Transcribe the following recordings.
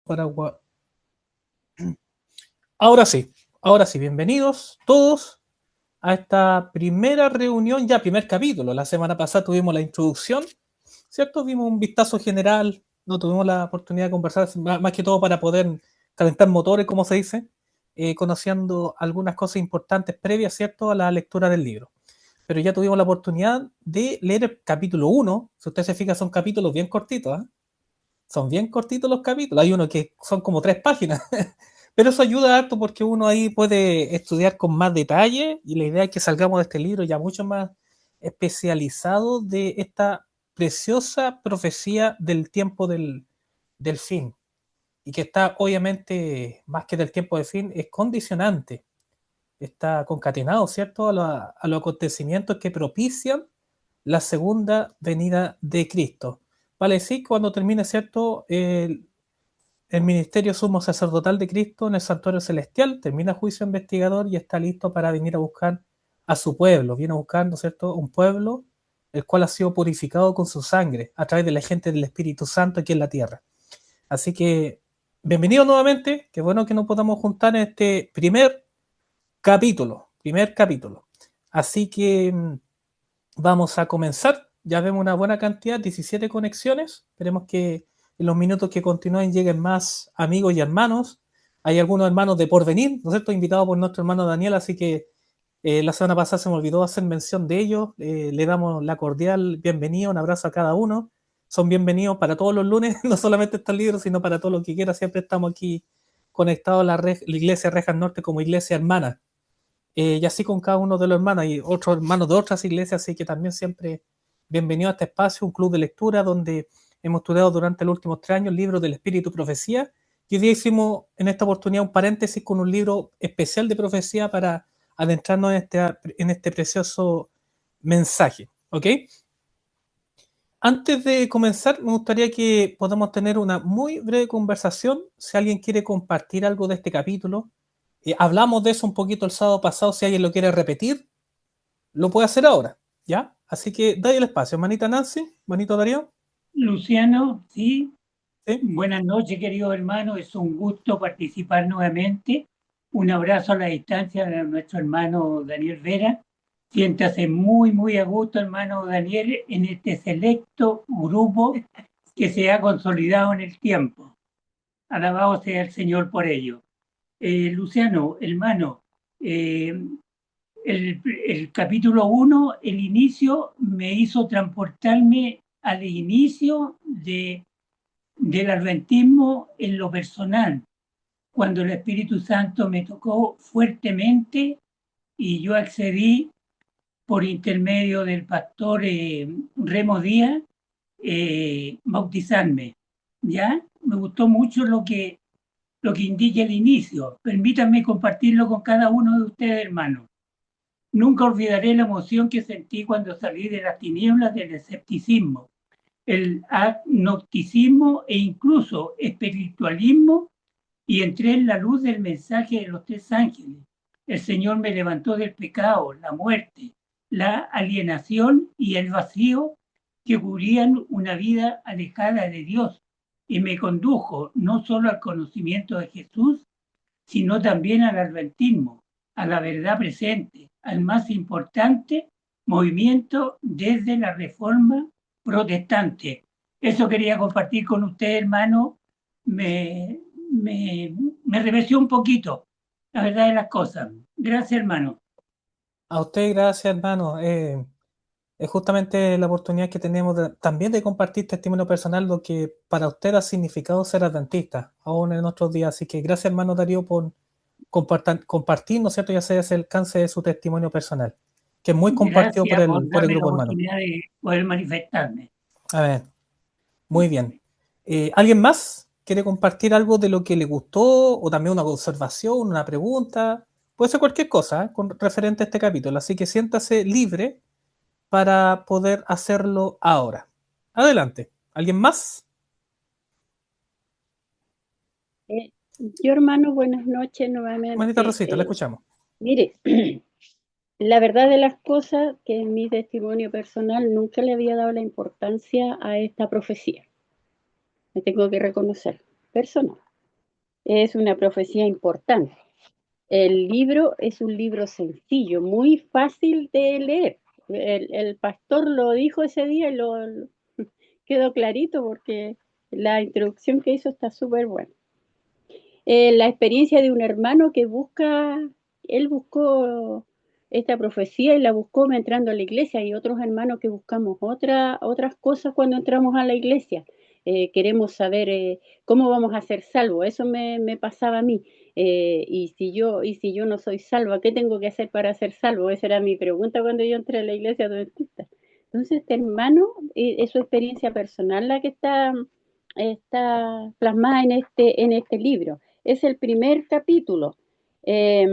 Paraguay. Ahora sí, bienvenidos todos a esta primera reunión, ya primer capítulo. La semana pasada tuvimos la introducción, ¿cierto? Vimos un vistazo general, no tuvimos la oportunidad de conversar, más que todo para poder calentar motores, como se dice, conociendo algunas cosas importantes previas, ¿cierto?, a la lectura del libro. Pero ya tuvimos la oportunidad de leer el capítulo 1. Si usted se fija, son capítulos bien cortitos, ¿eh? Son bien cortitos los capítulos. Hay uno que son como 3 páginas. Pero eso ayuda harto porque uno ahí puede estudiar con más detalle y la idea es que salgamos de este libro ya mucho más especializado de esta preciosa profecía del tiempo del fin y que está obviamente más que del tiempo del fin, es condicionante, está concatenado, ¿cierto?, a los acontecimientos que propician la segunda venida de Cristo. Vale decir, cuando termine, ¿cierto?, el ministerio sumo sacerdotal de Cristo en el santuario celestial, termina juicio investigador y está listo para venir a buscar a su pueblo. Viene buscando, ¿cierto?, un pueblo el cual ha sido purificado con su sangre a través de la gente del Espíritu Santo aquí en la tierra. Así que, bienvenido nuevamente. Qué bueno que nos podamos juntar en este primer capítulo. Primer capítulo. Así que vamos a comenzar. Ya vemos una buena cantidad, 17 conexiones. Esperemos que en los minutos que continúen lleguen más amigos y hermanos. Hay algunos hermanos de porvenir, ¿no es cierto?, invitados por nuestro hermano Daniel, así que la semana pasada se me olvidó hacer mención de ellos. Le damos la cordial bienvenida, un abrazo a cada uno. Son bienvenidos para todos los lunes, no solamente estos libros, sino para todo lo que quiera. Siempre estamos aquí conectados a la iglesia Rejas Norte como iglesia hermana. Y así con cada uno de los hermanos y otros hermanos de otras iglesias, así que también siempre bienvenido a este espacio, un club de lectura donde hemos estudiado durante los últimos 3 años libros del Espíritu y Profecía, y hoy día hicimos en esta oportunidad un paréntesis con un libro especial de profecía para adentrarnos en este precioso mensaje, ¿ok? Antes de comenzar, me gustaría que podamos tener una muy breve conversación. Si alguien quiere compartir algo de este capítulo, hablamos de eso un poquito el sábado pasado. Si alguien lo quiere repetir, lo puede hacer ahora, ¿ya? Así que dale el espacio. Manita Nancy, manito Darío. Luciano, sí, ¿Sí? buenas noches, querido hermano. Es un gusto participar nuevamente. Un abrazo a la distancia a nuestro hermano Daniel Vera. Siéntase muy, muy a gusto, hermano Daniel, en este selecto grupo que se ha consolidado en el tiempo. Alabado sea el Señor por ello. Luciano, hermano, eh, el capítulo 1, el inicio, me hizo transportarme al inicio del adventismo en lo personal, cuando el Espíritu Santo me tocó fuertemente y yo accedí por intermedio del pastor Remo Díaz, bautizarme. ¿Ya? Me gustó mucho lo que indica el inicio. Permítanme compartirlo con cada uno de ustedes, hermanos. Nunca olvidaré la emoción que sentí cuando salí de las tinieblas del escepticismo, el agnosticismo e incluso espiritualismo y entré en la luz del mensaje de los 3 ángeles. El Señor me levantó del pecado, la muerte, la alienación y el vacío que cubrían una vida alejada de Dios y me condujo no solo al conocimiento de Jesús, sino también al adventismo, a la verdad presente, al más importante movimiento desde la Reforma protestante. Eso quería compartir con usted, hermano. Me, me reversió un poquito la verdad de las cosas. Gracias, hermano. A usted, gracias, hermano. Es justamente la oportunidad que tenemos también de compartir testimonio personal, lo que para usted ha significado ser adventista, aún en otros días. Así que gracias, hermano Darío, por compartir, ¿no es cierto?, y hacer ese alcance de su testimonio personal, que es muy compartido Gracias por por el darme la grupo hermano. oportunidad de poder manifestarme. A ver, muy bien. ¿Alguien más quiere compartir algo de lo que le gustó o también una observación, una pregunta? Puede ser cualquier cosa, con referente a este capítulo, así que siéntase libre para poder hacerlo ahora. Adelante. ¿Alguien más? Yo, hermano, buenas noches Manita nuevamente. Rosita, la escuchamos. Mire, la verdad de las cosas, que en mi testimonio personal nunca le había dado la importancia a esta profecía. Me tengo que reconocer, personal. es una profecía importante. El libro es un libro sencillo, muy fácil de leer. El pastor lo dijo ese día y quedó clarito porque la introducción que hizo está súper buena. La experiencia de un hermano que él buscó esta profecía y la buscó entrando a la iglesia, y otros hermanos que buscamos otras cosas cuando entramos a la iglesia. Queremos saber cómo vamos a ser salvos, eso me pasaba a mí. Y si yo no soy salva, ¿qué tengo que hacer para ser salvo? Esa era mi pregunta cuando yo entré a la iglesia adventista. Entonces, este hermano, es su experiencia personal la que está plasmada en este libro. Es el primer capítulo. Eh,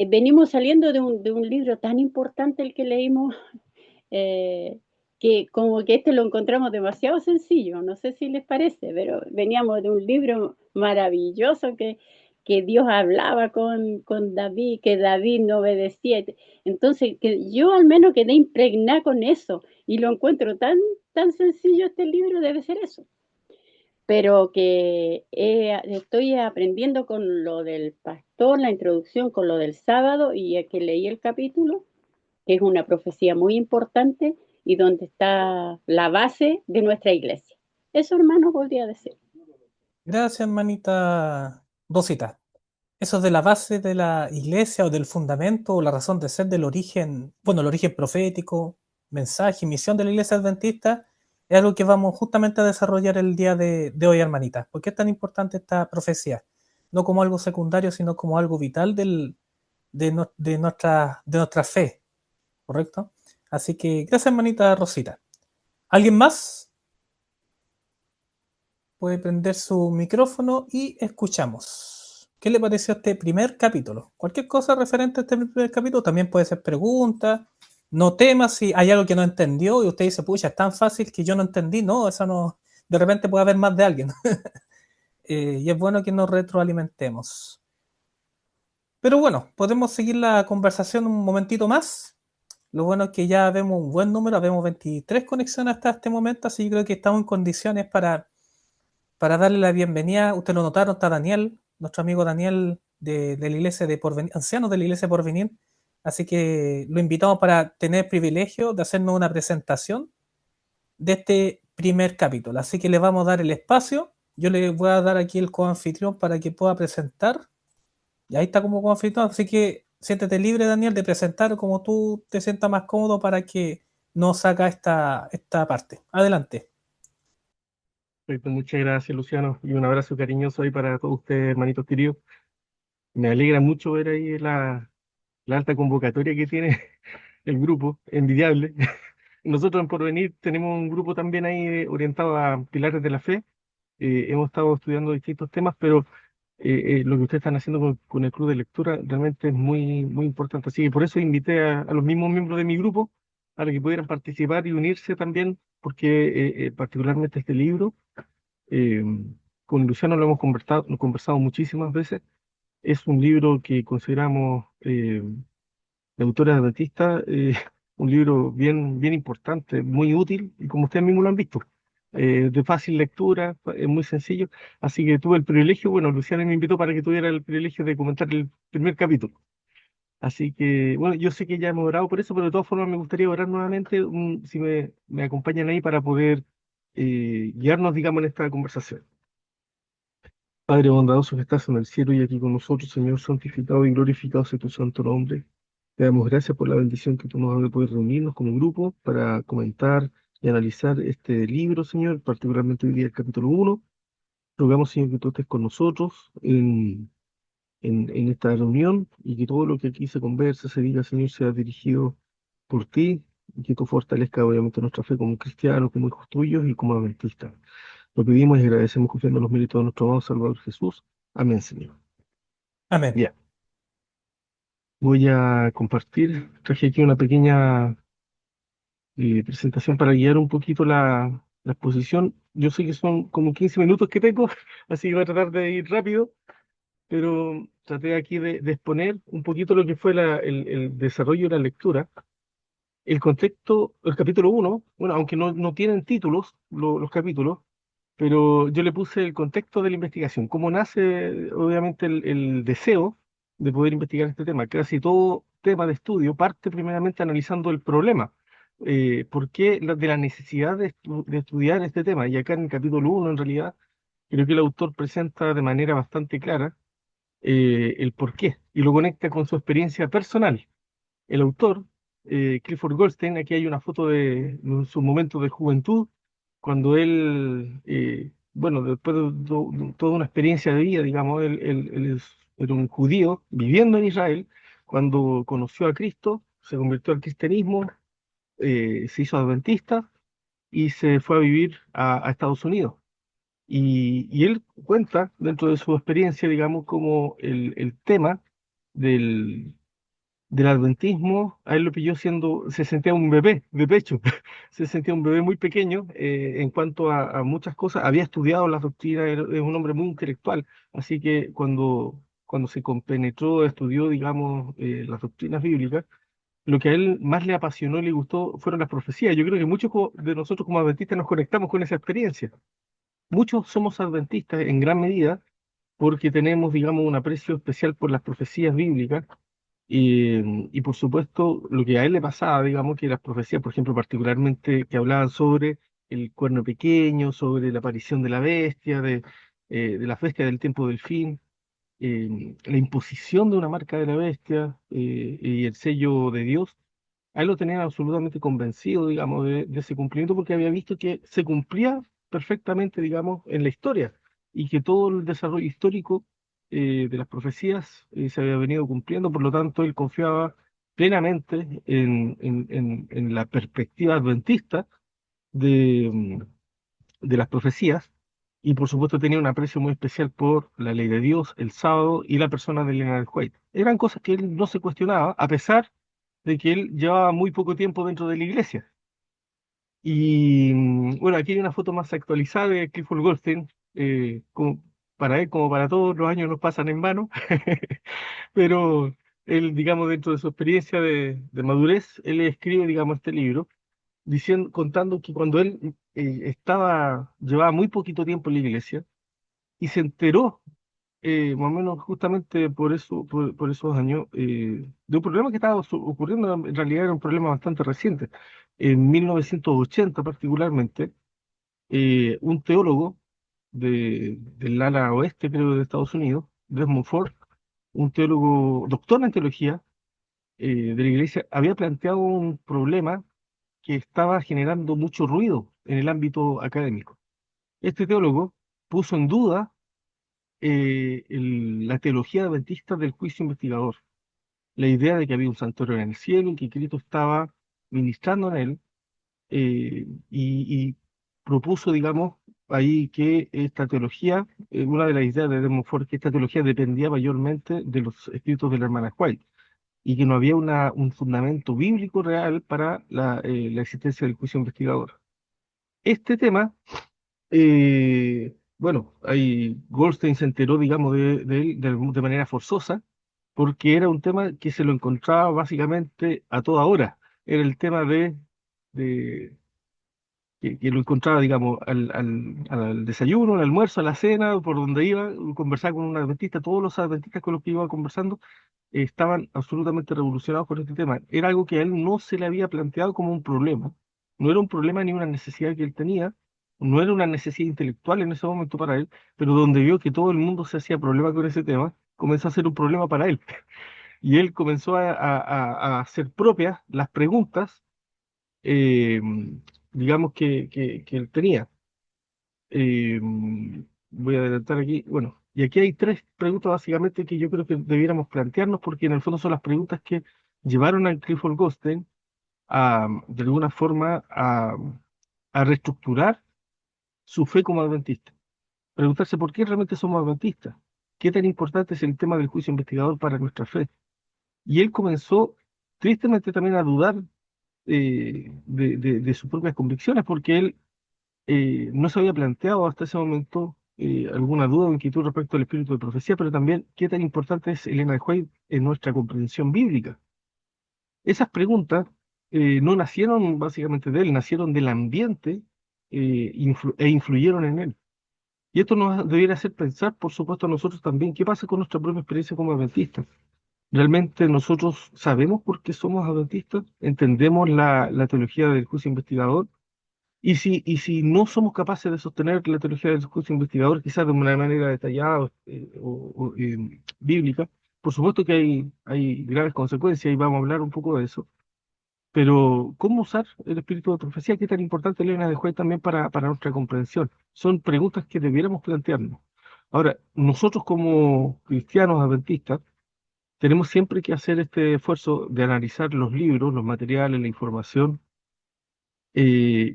Venimos saliendo de un libro tan importante el que leímos, eh, que como que este lo encontramos demasiado sencillo, no sé si les parece, pero veníamos de un libro maravilloso que Dios hablaba con David, que David no obedecía. Entonces, que yo al menos quedé impregnada con eso y lo encuentro tan sencillo este libro, debe ser eso, pero que estoy aprendiendo con lo del pastor, la introducción, con lo del sábado, y que leí el capítulo, que es una profecía muy importante y donde está la base de nuestra iglesia. Eso, hermano, podría decir. Gracias, hermanita Rosita. Eso de la base de la iglesia o del fundamento o la razón de ser del origen, bueno, el origen profético, mensaje y misión de la iglesia adventista, es algo que vamos justamente a desarrollar el día de hoy, hermanita. ¿Por qué es tan importante esta profecía? No como algo secundario, sino como algo vital de nuestra fe, ¿correcto? Así que gracias, hermanita Rosita. ¿Alguien más? Puede prender su micrófono y escuchamos. ¿Qué le pareció este primer capítulo? Cualquier cosa referente a este primer capítulo también puede ser pregunta. No temas si hay algo que no entendió y usted dice, pucha, es tan fácil que yo no entendí. No, eso no. De repente puede haber más de alguien. Y es bueno que nos retroalimentemos. Pero bueno, podemos seguir la conversación un momentito más. Lo bueno es que ya vemos un buen número, vemos 23 conexiones hasta este momento, así que creo que estamos en condiciones para darle la bienvenida. Usted lo notaron, está Daniel, nuestro amigo Daniel de la iglesia de Porvenir, ancianos de la iglesia de Porvenir. Así que lo invitamos para tener el privilegio de hacernos una presentación de este primer capítulo. Así que le vamos a dar el espacio. Yo le voy a dar aquí el coanfitrión para que pueda presentar. Y ahí está como coanfitrión. Así que siéntete libre, Daniel, de presentar como tú te sientas más cómodo para que nos haga esta parte. Adelante. Perfecto, muchas gracias, Luciano, y un abrazo cariñoso ahí para todos ustedes, hermanitos queridos. Me alegra mucho ver ahí la alta convocatoria que tiene el grupo, envidiable. Nosotros en Porvenir tenemos un grupo también ahí orientado a pilares de la fe. Hemos estado estudiando distintos temas, pero lo que ustedes están haciendo con el club de lectura realmente es muy importante. Así que por eso invité a los mismos miembros de mi grupo para que pudieran participar y unirse también, porque particularmente este libro, eh, con Luciano lo hemos conversado muchísimas veces. Es un libro que consideramos de autora adventista, un libro bien importante, muy útil, y como ustedes mismos lo han visto, de fácil lectura, es muy sencillo. Así que tuve el privilegio, bueno, Luciano me invitó para que tuviera el privilegio de comentar el primer capítulo. Así que, bueno, yo sé que ya hemos orado por eso, pero de todas formas me gustaría orar nuevamente, si me acompañan ahí para poder guiarnos, digamos, en esta conversación. Padre bondadoso que estás en el cielo y aquí con nosotros, Señor, santificado y glorificado sea tu santo nombre. Te damos gracias por la bendición que tú nos das de poder reunirnos como grupo para comentar y analizar este libro, Señor, particularmente hoy día el capítulo 1. Rogamos, Señor, que tú estés con nosotros en esta reunión y que todo lo que aquí se converse, se diga, Señor, sea dirigido por ti y que tú fortalezcas, obviamente, nuestra fe como cristianos, como hijos tuyos y como adventistas. Lo pedimos y agradecemos confiando en los méritos de nuestro amado Salvador Jesús. Amén, Señor. Amén. Bien, voy a compartir. Traje aquí una pequeña presentación para guiar un poquito la exposición. Yo sé que son como 15 minutos que tengo, así que voy a tratar de ir rápido, pero traté aquí de exponer un poquito lo que fue el desarrollo de la lectura. El contexto, el capítulo 1, bueno, aunque no tienen títulos los capítulos, pero yo le puse el contexto de la investigación, cómo nace obviamente el deseo de poder investigar este tema. Casi todo tema de estudio parte primeramente analizando el problema. ¿Por qué de la necesidad de estudiar este tema? Y acá en el capítulo 1, en realidad, creo que el autor presenta de manera bastante clara el por qué y lo conecta con su experiencia personal. El autor, Clifford Goldstein, aquí hay una foto de su momento de juventud, cuando él, bueno, después de toda una experiencia de vida, digamos, era un judío viviendo en Israel, cuando conoció a Cristo, se convirtió al cristianismo, se hizo adventista y se fue a vivir a Estados Unidos. Y él cuenta dentro de su experiencia, digamos, como el tema del del adventismo, a él lo pilló siendo, se sentía un bebé de pecho, se sentía un bebé muy pequeño en cuanto a muchas cosas, había estudiado las doctrinas, es un hombre muy intelectual, así que cuando se compenetró, estudió, digamos, las doctrinas bíblicas, lo que a él más le apasionó y le gustó fueron las profecías. Yo creo que muchos de nosotros como adventistas nos conectamos con esa experiencia. Muchos somos adventistas en gran medida porque tenemos, digamos, un aprecio especial por las profecías bíblicas y por supuesto, lo que a él le pasaba, digamos, que las profecías, por ejemplo, particularmente que hablaban sobre el cuerno pequeño, sobre la aparición de la bestia, de la bestia del tiempo del fin, la imposición de una marca de la bestia y el sello de Dios, a él lo tenían absolutamente convencido, digamos, de ese cumplimiento porque había visto que se cumplía perfectamente, digamos, en la historia y que todo el desarrollo histórico de las profecías se había venido cumpliendo, por lo tanto, él confiaba plenamente en la perspectiva adventista de, de las profecías y, por supuesto, tenía un aprecio muy especial por la ley de Dios, el sábado y la persona de Leonard White. Eran cosas que él no se cuestionaba, a pesar de que él llevaba muy poco tiempo dentro de la iglesia. Y bueno, aquí hay una foto más actualizada de Clifford Goldstein. Como para él, como para todos, los años nos pasan en vano, pero él, digamos, dentro de su experiencia de madurez, él escribe, digamos, este libro, diciendo, contando que cuando él llevaba muy poquito tiempo en la iglesia y se enteró más o menos justamente por eso, por esos años, de un problema que estaba ocurriendo, en realidad era un problema bastante reciente. En 1980 particularmente, un teólogo del ala oeste, creo, de Estados Unidos, Desmond Ford, un teólogo doctor en teología de la iglesia, había planteado un problema que estaba generando mucho ruido en el ámbito académico. Este teólogo puso en duda la teología adventista del juicio investigador, la idea de que había un santuario en el cielo y que Cristo estaba ministrando en él, y propuso, digamos, ahí que esta teología, una de las ideas de Desmond Ford, que esta teología dependía mayormente de los escritos de la hermana White y que no había un fundamento bíblico real para la existencia del juicio investigador. Este tema bueno, ahí Goldstein se enteró, digamos, de él de manera forzosa, porque era un tema que se lo encontraba básicamente a toda hora. Era el tema de que lo encontraba, digamos, al desayuno, al almuerzo, a la cena, por donde iba, conversaba con un adventista. Todos los adventistas con los que iba conversando estaban absolutamente revolucionados con este tema. Era algo que a él no se le había planteado como un problema. No era un problema ni una necesidad que él tenía, no era una necesidad intelectual en ese momento para él, pero donde vio que todo el mundo se hacía problema con ese tema, comenzó a ser un problema para él. Y él comenzó a hacer propias las preguntas, eh, digamos, que él tenía. Eh, Voy a adelantar aquí. Bueno, y aquí hay tres preguntas básicamente que yo creo que debiéramos plantearnos porque en el fondo son las preguntas que llevaron a Clifford Goldstein de alguna forma, a reestructurar su fe como adventista. Preguntarse por qué realmente somos adventistas. ¿Qué tan importante es el tema del juicio investigador para nuestra fe? Y él comenzó tristemente también a dudar de sus propias convicciones porque él no se había planteado hasta ese momento alguna duda o inquietud respecto al espíritu de profecía, pero también qué tan importante es Elena de White en nuestra comprensión bíblica. Esas preguntas no nacieron básicamente de él, nacieron del ambiente e influyeron en él. Y esto nos debiera hacer pensar, por supuesto, a nosotros también, ¿qué pasa con nuestra propia experiencia como adventistas? ¿Realmente nosotros sabemos por qué somos adventistas? ¿Entendemos la teología del juicio investigador? Y si no somos capaces de sostener la teología del juicio investigador, quizás de una manera detallada bíblica, por supuesto que hay graves consecuencias y vamos a hablar un poco de eso. Pero, ¿cómo usar el espíritu de profecía? ¿Qué tan importante, Elena de White, también para nuestra comprensión? Son preguntas que debiéramos plantearnos. Ahora, nosotros como cristianos adventistas, tenemos siempre que hacer este esfuerzo de analizar los libros, los materiales, la información,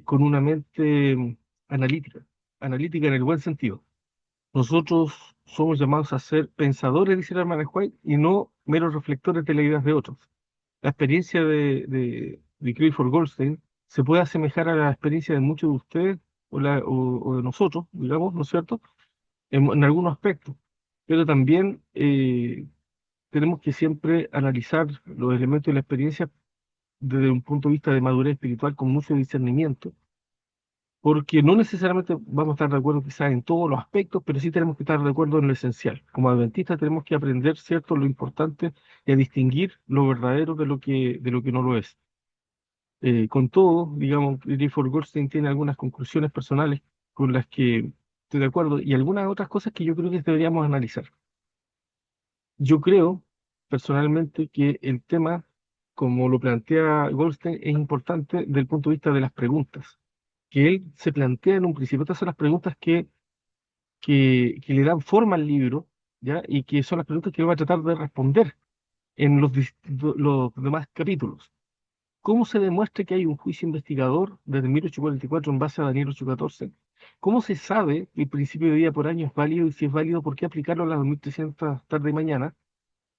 con una mente analítica, analítica en el buen sentido. Nosotros somos llamados a ser pensadores, dice la hermana White, y no meros reflectores de las ideas de otros. La experiencia de Clifford Goldstein se puede asemejar a la experiencia de muchos de ustedes o de nosotros, digamos, ¿no es cierto?, en algunos aspectos. Pero también tenemos que siempre analizar los elementos de la experiencia desde un punto de vista de madurez espiritual con mucho discernimiento, porque no necesariamente vamos a estar de acuerdo quizás en todos los aspectos, pero sí tenemos que estar de acuerdo en lo esencial. Como adventistas tenemos que aprender, ¿cierto?, lo importante y a distinguir lo verdadero de lo que no lo es. Con todo, digamos, Clifford Goldstein tiene algunas conclusiones personales con las que estoy de acuerdo y algunas otras cosas que yo creo que deberíamos analizar. Yo creo personalmente que el tema, como lo plantea Goldstein, es importante desde el punto de vista de las preguntas, que él se plantea en un principio. Estas son las preguntas que le dan forma al libro, ¿ya? Y que son las preguntas que él va a tratar de responder en los demás capítulos. ¿Cómo se demuestra que hay un juicio investigador desde 1844 en base a Daniel 8:14? ¿Cómo se sabe que el principio de día por año es válido y si es válido, por qué aplicarlo a las 2300 tarde y mañana?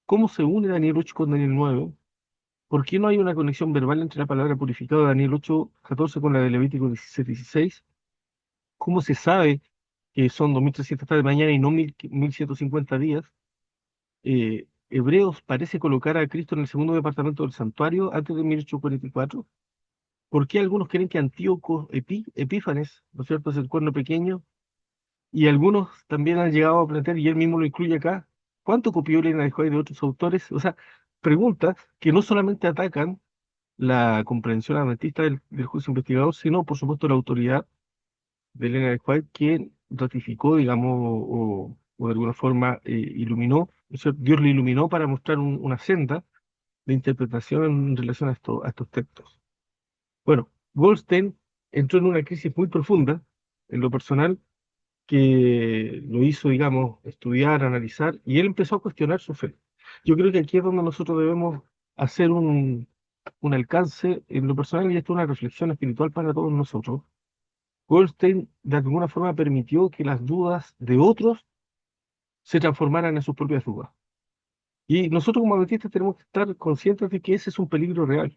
¿Cómo se une Daniel 8 con Daniel 9? ¿Por qué no hay una conexión verbal entre la palabra purificado de Daniel 8:14 con la de Levítico 17:16? ¿Cómo se sabe que son 2300 tarde y mañana y no 1150 días? Hebreos parece colocar a Cristo en el segundo departamento del santuario antes de 1844. ¿Por qué algunos creen que Antíoco Epífanes, ¿no es cierto?, es el cuerno pequeño? Y algunos también han llegado a plantear, y él mismo lo incluye acá, ¿cuánto copió Elena de White de otros autores? O sea, preguntas que no solamente atacan la comprensión adventista del juicio investigador, sino, por supuesto, la autoridad de Elena de White, quien ratificó, digamos, o de alguna forma iluminó, ¿no es cierto? Dios le iluminó para mostrar una senda de interpretación en relación a estos textos. Bueno, Goldstein entró en una crisis muy profunda en lo personal que lo hizo, digamos, estudiar, analizar, y él empezó a cuestionar su fe. Yo creo que aquí es donde nosotros debemos hacer un alcance en lo personal, y esto es una reflexión espiritual para todos nosotros. Goldstein de alguna forma permitió que las dudas de otros se transformaran en sus propias dudas. Y nosotros como adventistas tenemos que estar conscientes de que ese es un peligro real.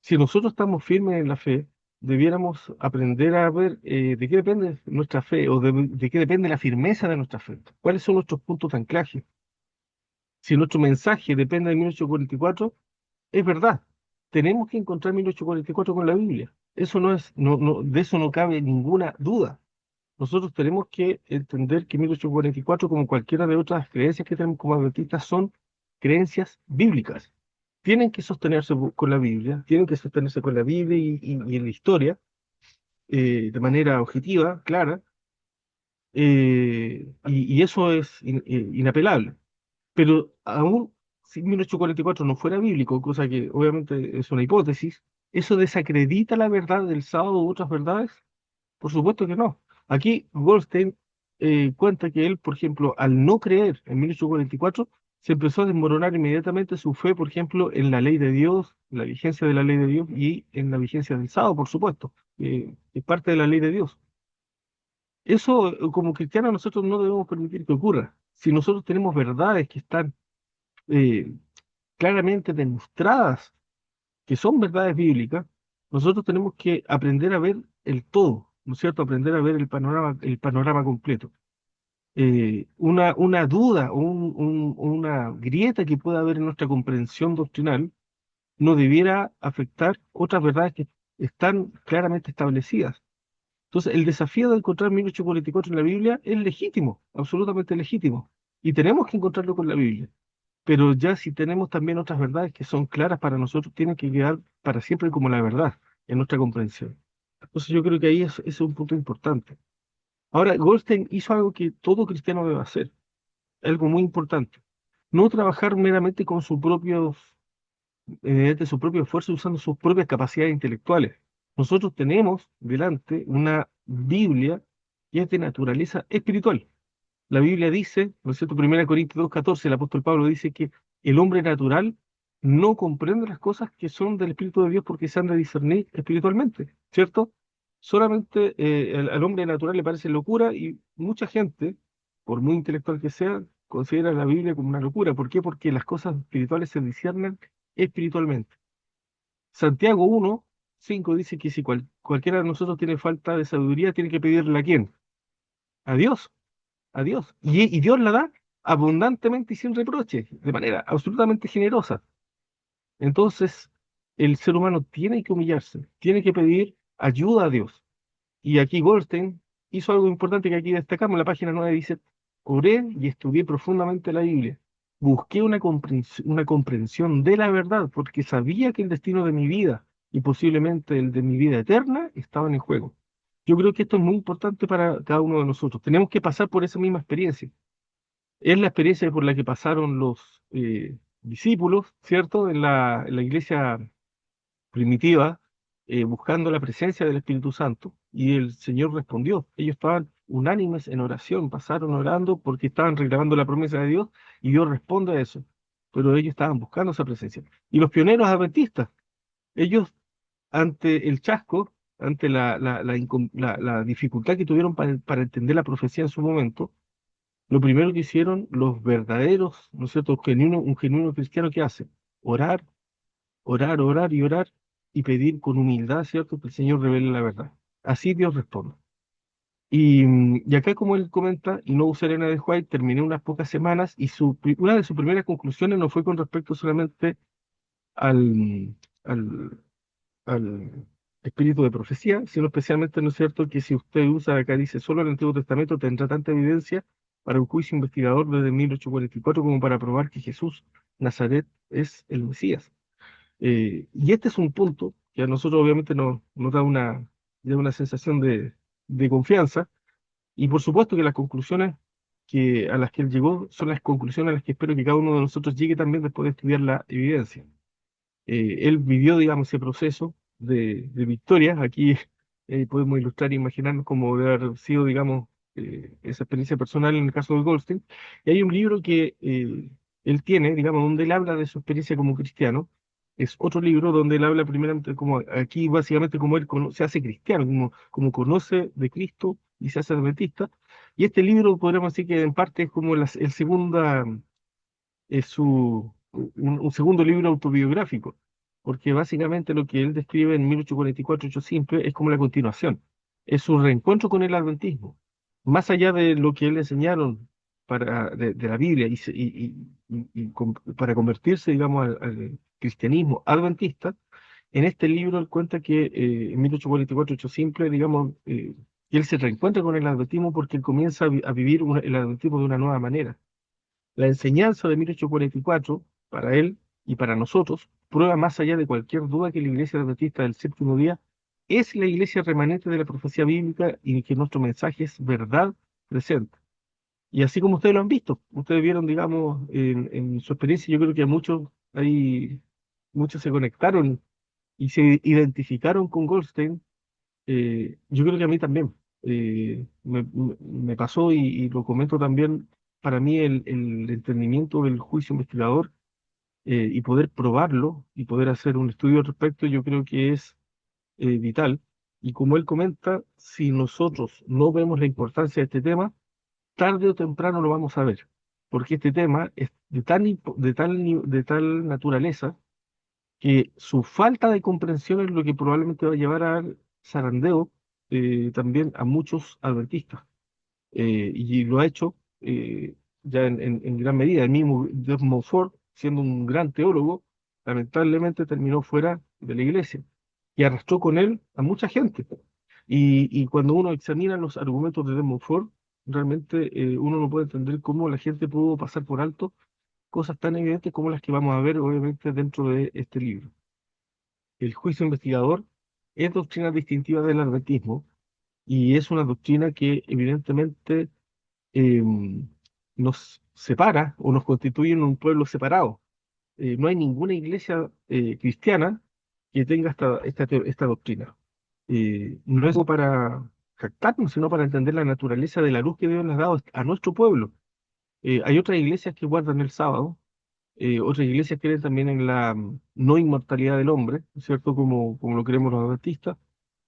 Si nosotros estamos firmes en la fe, debiéramos aprender a ver de qué depende nuestra fe o de qué depende la firmeza de nuestra fe. ¿Cuáles son nuestros puntos de anclaje? Si nuestro mensaje depende de 1844, es verdad. Tenemos que encontrar 1844 con la Biblia. Eso no es, de eso no cabe ninguna duda. Nosotros tenemos que entender que 1844, como cualquiera de otras creencias que tenemos como adventistas, son creencias bíblicas. Tienen que sostenerse con la Biblia, tienen que sostenerse con la Biblia y en la historia, de manera objetiva, clara, y eso es inapelable. Pero aún si 1844 no fuera bíblico, cosa que obviamente es una hipótesis, ¿eso desacredita la verdad del sábado u otras verdades? Por supuesto que no. Aquí Goldstein cuenta que él, por ejemplo, al no creer en 1844, se empezó a desmoronar inmediatamente su fe, por ejemplo, en la ley de Dios, la vigencia de la ley de Dios y en la vigencia del sábado, por supuesto, que es parte de la ley de Dios. Eso, como cristianos, nosotros no debemos permitir que ocurra. Si nosotros tenemos verdades que están eh, claramente demostradas, que son verdades bíblicas, nosotros tenemos que aprender a ver el todo, ¿no es cierto? Aprender a ver el panorama completo. Una duda o una grieta que pueda haber en nuestra comprensión doctrinal no debiera afectar otras verdades que están claramente establecidas. Entonces, el desafío de encontrar 1844 en la Biblia es legítimo, absolutamente legítimo. Y tenemos que encontrarlo con la Biblia. Pero ya si tenemos también otras verdades que son claras para nosotros, tienen que quedar para siempre como la verdad en nuestra comprensión. Entonces, yo creo que ahí es un punto importante. Ahora, Goldstein hizo algo que todo cristiano debe hacer, algo muy importante. No trabajar meramente con sus propios, mediante su propio esfuerzo, usando sus propias capacidades intelectuales. Nosotros tenemos delante una Biblia que es de naturaleza espiritual. La Biblia dice, ¿no es cierto? 1 Corintios 2:14, el apóstol Pablo dice que el hombre natural no comprende las cosas que son del Espíritu de Dios porque se han de discernir espiritualmente, ¿cierto? Solamente al hombre natural le parece locura y mucha gente, por muy intelectual que sea, considera la Biblia como una locura. ¿Por qué? Porque las cosas espirituales se disciernen espiritualmente. Santiago 1:5 dice que si cualquiera de nosotros tiene falta de sabiduría, tiene que pedirle a quién, a Dios, a Dios. Y Dios la da abundantemente y sin reproche, de manera absolutamente generosa. Entonces, el ser humano tiene que humillarse, tiene que pedir ayuda a Dios. Y aquí Goldstein hizo algo importante que aquí destacamos. En la página 9 dice, oré y estudié profundamente la Biblia. Busqué una comprensión de la verdad porque sabía que el destino de mi vida y posiblemente el de mi vida eterna estaban en juego. Yo creo que esto es muy importante para cada uno de nosotros. Tenemos que pasar por esa misma experiencia. Es la experiencia por la que pasaron los discípulos, ¿cierto? En la iglesia primitiva, buscando la presencia del Espíritu Santo, y el Señor respondió. Ellos estaban unánimes en oración, pasaron orando porque estaban reclamando la promesa de Dios, y Dios responde a eso. Pero ellos estaban buscando esa presencia. Y los pioneros adventistas, ellos ante el chasco, ante la dificultad que tuvieron para entender la profecía en su momento, lo primero que hicieron los verdaderos, ¿no es cierto?, un genuino cristiano, ¿qué hace? Orar, orar, orar y orar y pedir con humildad, ¿cierto?, que el Señor revele la verdad. Así Dios responde. Y acá, como él comenta, y no usé Elena de White, terminé unas pocas semanas y una de sus primeras conclusiones no fue con respecto solamente al, al, al espíritu de profecía, sino especialmente, ¿no es cierto?, que si usted usa, acá dice, solo el Antiguo Testamento tendrá tanta evidencia para un juicio investigador desde 1844 como para probar que Jesús Nazaret es el Mesías. Y este es un punto que a nosotros obviamente nos da una sensación de confianza, y por supuesto que las conclusiones a las que él llegó son las conclusiones a las que espero que cada uno de nosotros llegue también después de estudiar la evidencia. Él vivió, digamos, ese proceso de victoria. Aquí podemos ilustrar e imaginarnos cómo debe haber sido, digamos, esa experiencia personal en el caso de Goldstein. Y hay un libro que él tiene, digamos, donde él habla de su experiencia como cristiano. Es otro libro donde él habla primeramente, como aquí básicamente, como él se hace cristiano, como conoce de Cristo y se hace adventista. Y este libro podríamos decir que en parte es como el segunda es un segundo libro autobiográfico, porque básicamente lo que él describe en 1844, Hecho Simple, es como la continuación, es su reencuentro con el adventismo. Más allá de lo que él le enseñaron de la Biblia para convertirse, digamos, al cristianismo adventista, en este libro él cuenta que en 1844, Hecho Simple, digamos, que él se reencuentra con el adventismo porque él comienza a vivir el adventismo de una nueva manera. La enseñanza de 1844, para él y para nosotros, prueba más allá de cualquier duda que la Iglesia Adventista del Séptimo Día es la iglesia remanente de la profecía bíblica y que nuestro mensaje es verdad presente. Y así como ustedes lo han visto, ustedes vieron, digamos, en su experiencia, yo creo que muchos se conectaron y se identificaron con Goldstein. Yo creo que a mí también. Me pasó y lo comento también. Para mí el entendimiento del juicio investigador, y poder probarlo y poder hacer un estudio al respecto, yo creo que es vital. Y como él comenta, si nosotros no vemos la importancia de este tema, tarde o temprano lo vamos a ver, porque este tema es de tal naturaleza que su falta de comprensión es lo que probablemente va a llevar al zarandeo también a muchos adventistas. Y lo ha hecho ya en gran medida. El mismo Desmond Ford, siendo un gran teólogo, lamentablemente terminó fuera de la iglesia y arrastró con él a mucha gente. Y cuando uno examina los argumentos de Desmond Ford, realmente uno no puede entender cómo la gente pudo pasar por alto cosas tan evidentes como las que vamos a ver, obviamente, dentro de este libro. El juicio investigador es doctrina distintiva del adventismo y es una doctrina que evidentemente eh, nos separa o nos constituye en un pueblo separado. No hay ninguna iglesia cristiana que tenga esta doctrina. No es como para jactarnos, sino para entender la naturaleza de la luz que Dios nos ha dado a nuestro pueblo. Hay otras iglesias que guardan el sábado, otras iglesias creen también en la no inmortalidad del hombre, ¿cierto? Como lo creemos los adventistas.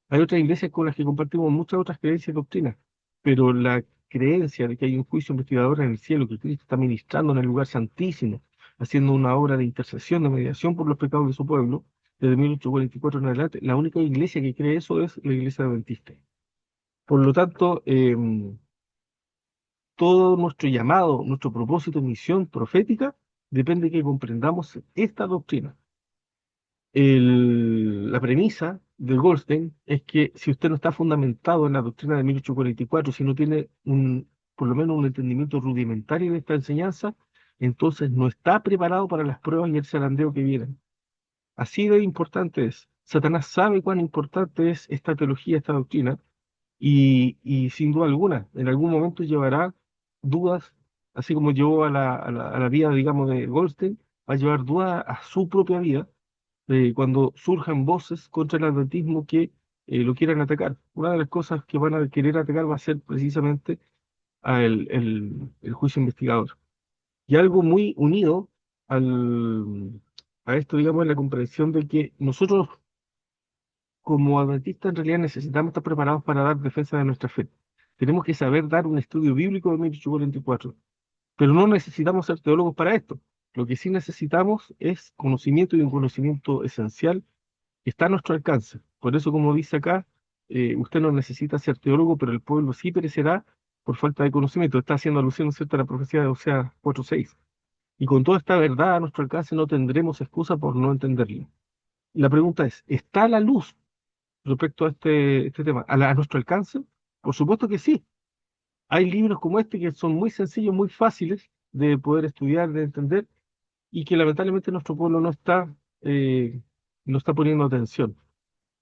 Hay otras iglesias con las que compartimos muchas otras creencias y doctrinas, pero la creencia de que hay un juicio investigador en el cielo, que Cristo está ministrando en el lugar santísimo, haciendo una obra de intercesión, de mediación por los pecados de su pueblo, desde 1844 en adelante, la única iglesia que cree eso es la iglesia adventista. Por lo tanto, todo nuestro llamado, nuestro propósito, misión profética, depende de que comprendamos esta doctrina. La premisa de Goldstein es que si usted no está fundamentado en la doctrina de 1844, si no tiene por lo menos un entendimiento rudimentario de esta enseñanza, entonces no está preparado para las pruebas y el zarandeo que vienen. Así de importante es. Satanás sabe cuán importante es esta teología, esta doctrina, y sin duda alguna, en algún momento llevará dudas, así como llevó a la vida, digamos, de Goldstein, va a llevar dudas a su propia vida cuando surjan voces contra el adventismo que lo quieran atacar. Una de las cosas que van a querer atacar va a ser precisamente el juicio investigador. Y algo muy unido a esto, digamos, es la comprensión de que nosotros como adventistas en realidad necesitamos estar preparados para dar defensa de nuestra fe. Tenemos que saber dar un estudio bíblico de 1844, pero no necesitamos ser teólogos para esto. Lo que sí necesitamos es conocimiento y un conocimiento esencial que está a nuestro alcance. Por eso, como dice acá, usted no necesita ser teólogo, pero el pueblo sí perecerá por falta de conocimiento. Está haciendo alusión, ¿cierto?, a la profecía de Oseas 4:6. Y con toda esta verdad a nuestro alcance no tendremos excusa por no entenderla. La pregunta es, ¿está la luz respecto a este tema a nuestro alcance? Por supuesto que sí. Hay libros como este que son muy sencillos, muy fáciles de poder estudiar, de entender, y que lamentablemente nuestro pueblo no está poniendo atención.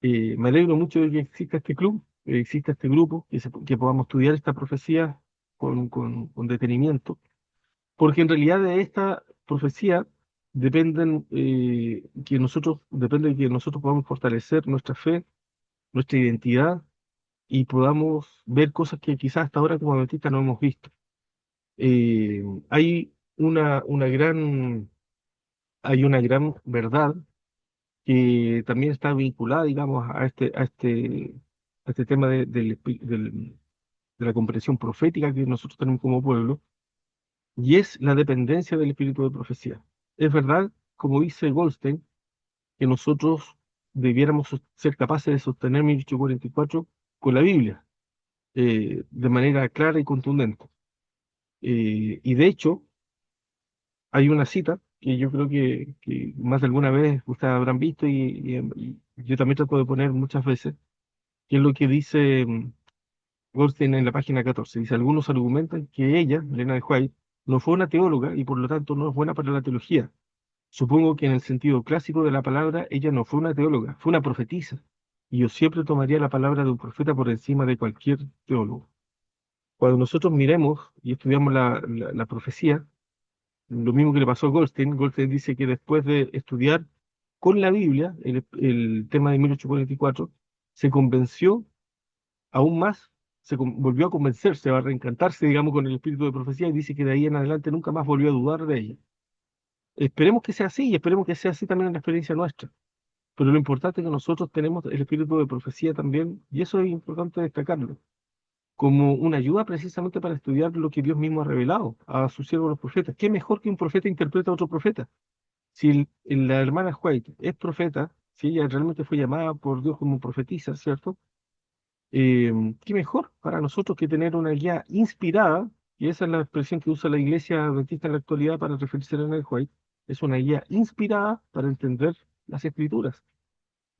Me alegro mucho de que exista este club, exista este grupo, que podamos estudiar esta profecía con detenimiento, porque en realidad de esta profecía depende de que nosotros podamos fortalecer nuestra fe, nuestra identidad y podamos ver cosas que quizás hasta ahora como adventistas no hemos visto. Eh, hay hay una gran verdad que también está vinculada, digamos, a este tema de la comprensión profética que nosotros tenemos como pueblo, y es la dependencia del espíritu de profecía. Es verdad, como dice Goldstein, que nosotros debiéramos ser capaces de sostener 1844 con la Biblia, de manera clara y contundente. Y de hecho, hay una cita que yo creo que más de alguna vez ustedes habrán visto y yo también trato de poner muchas veces, que es lo que dice Goldstein en la página 14. Dice, algunos argumentan que ella, Elena de White, no fue una teóloga y por lo tanto no es buena para la teología. Supongo que en el sentido clásico de la palabra, ella no fue una teóloga, fue una profetisa. Y yo siempre tomaría la palabra de un profeta por encima de cualquier teólogo. Cuando nosotros miremos y estudiamos la profecía, lo mismo que le pasó a Goldstein, Goldstein dice que después de estudiar con la Biblia el tema de 1844, se convenció aún más, volvió a convencerse, a reencantarse, digamos, con el espíritu de profecía y dice que de ahí en adelante nunca más volvió a dudar de ella. Esperemos que sea así y esperemos que sea así también en la experiencia nuestra. Pero lo importante es que nosotros tenemos el espíritu de profecía también, y eso es importante destacarlo, como una ayuda precisamente para estudiar lo que Dios mismo ha revelado a sus siervos los profetas. ¿Qué mejor que un profeta interpreta a otro profeta? Si la hermana White es profeta, si ella realmente fue llamada por Dios como profetisa, ¿cierto? ¿Qué mejor para nosotros que tener una guía inspirada? Y esa es la expresión que usa la iglesia adventista en la actualidad para referirse a Ellen White. Es una guía inspirada para entender las escrituras.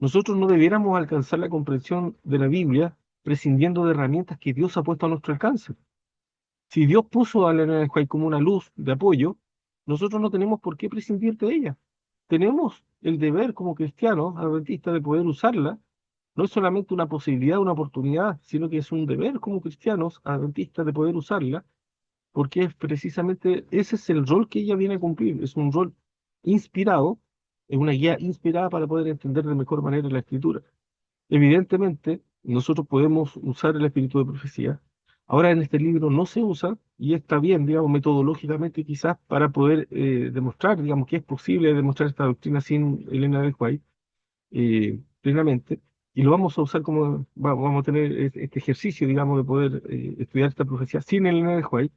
Nosotros no debiéramos alcanzar la comprensión de la Biblia prescindiendo de herramientas que Dios ha puesto a nuestro alcance. Si Dios puso a la Elena de White como una luz de apoyo, nosotros no tenemos por qué prescindir de ella. Tenemos el deber como cristianos adventistas de poder usarla. No es solamente una posibilidad, una oportunidad, sino que es un deber como cristianos adventistas de poder usarla, porque es precisamente ese es el rol que ella viene a cumplir. Es un rol inspirado, es una guía inspirada para poder entender de mejor manera la escritura. Evidentemente, nosotros podemos usar el espíritu de profecía. Ahora en este libro no se usa, y está bien, digamos, metodológicamente quizás para poder demostrar, digamos, que es posible demostrar esta doctrina sin Elena de White plenamente, y lo vamos a usar como, vamos a tener este ejercicio, digamos, de poder estudiar esta profecía sin Elena de White,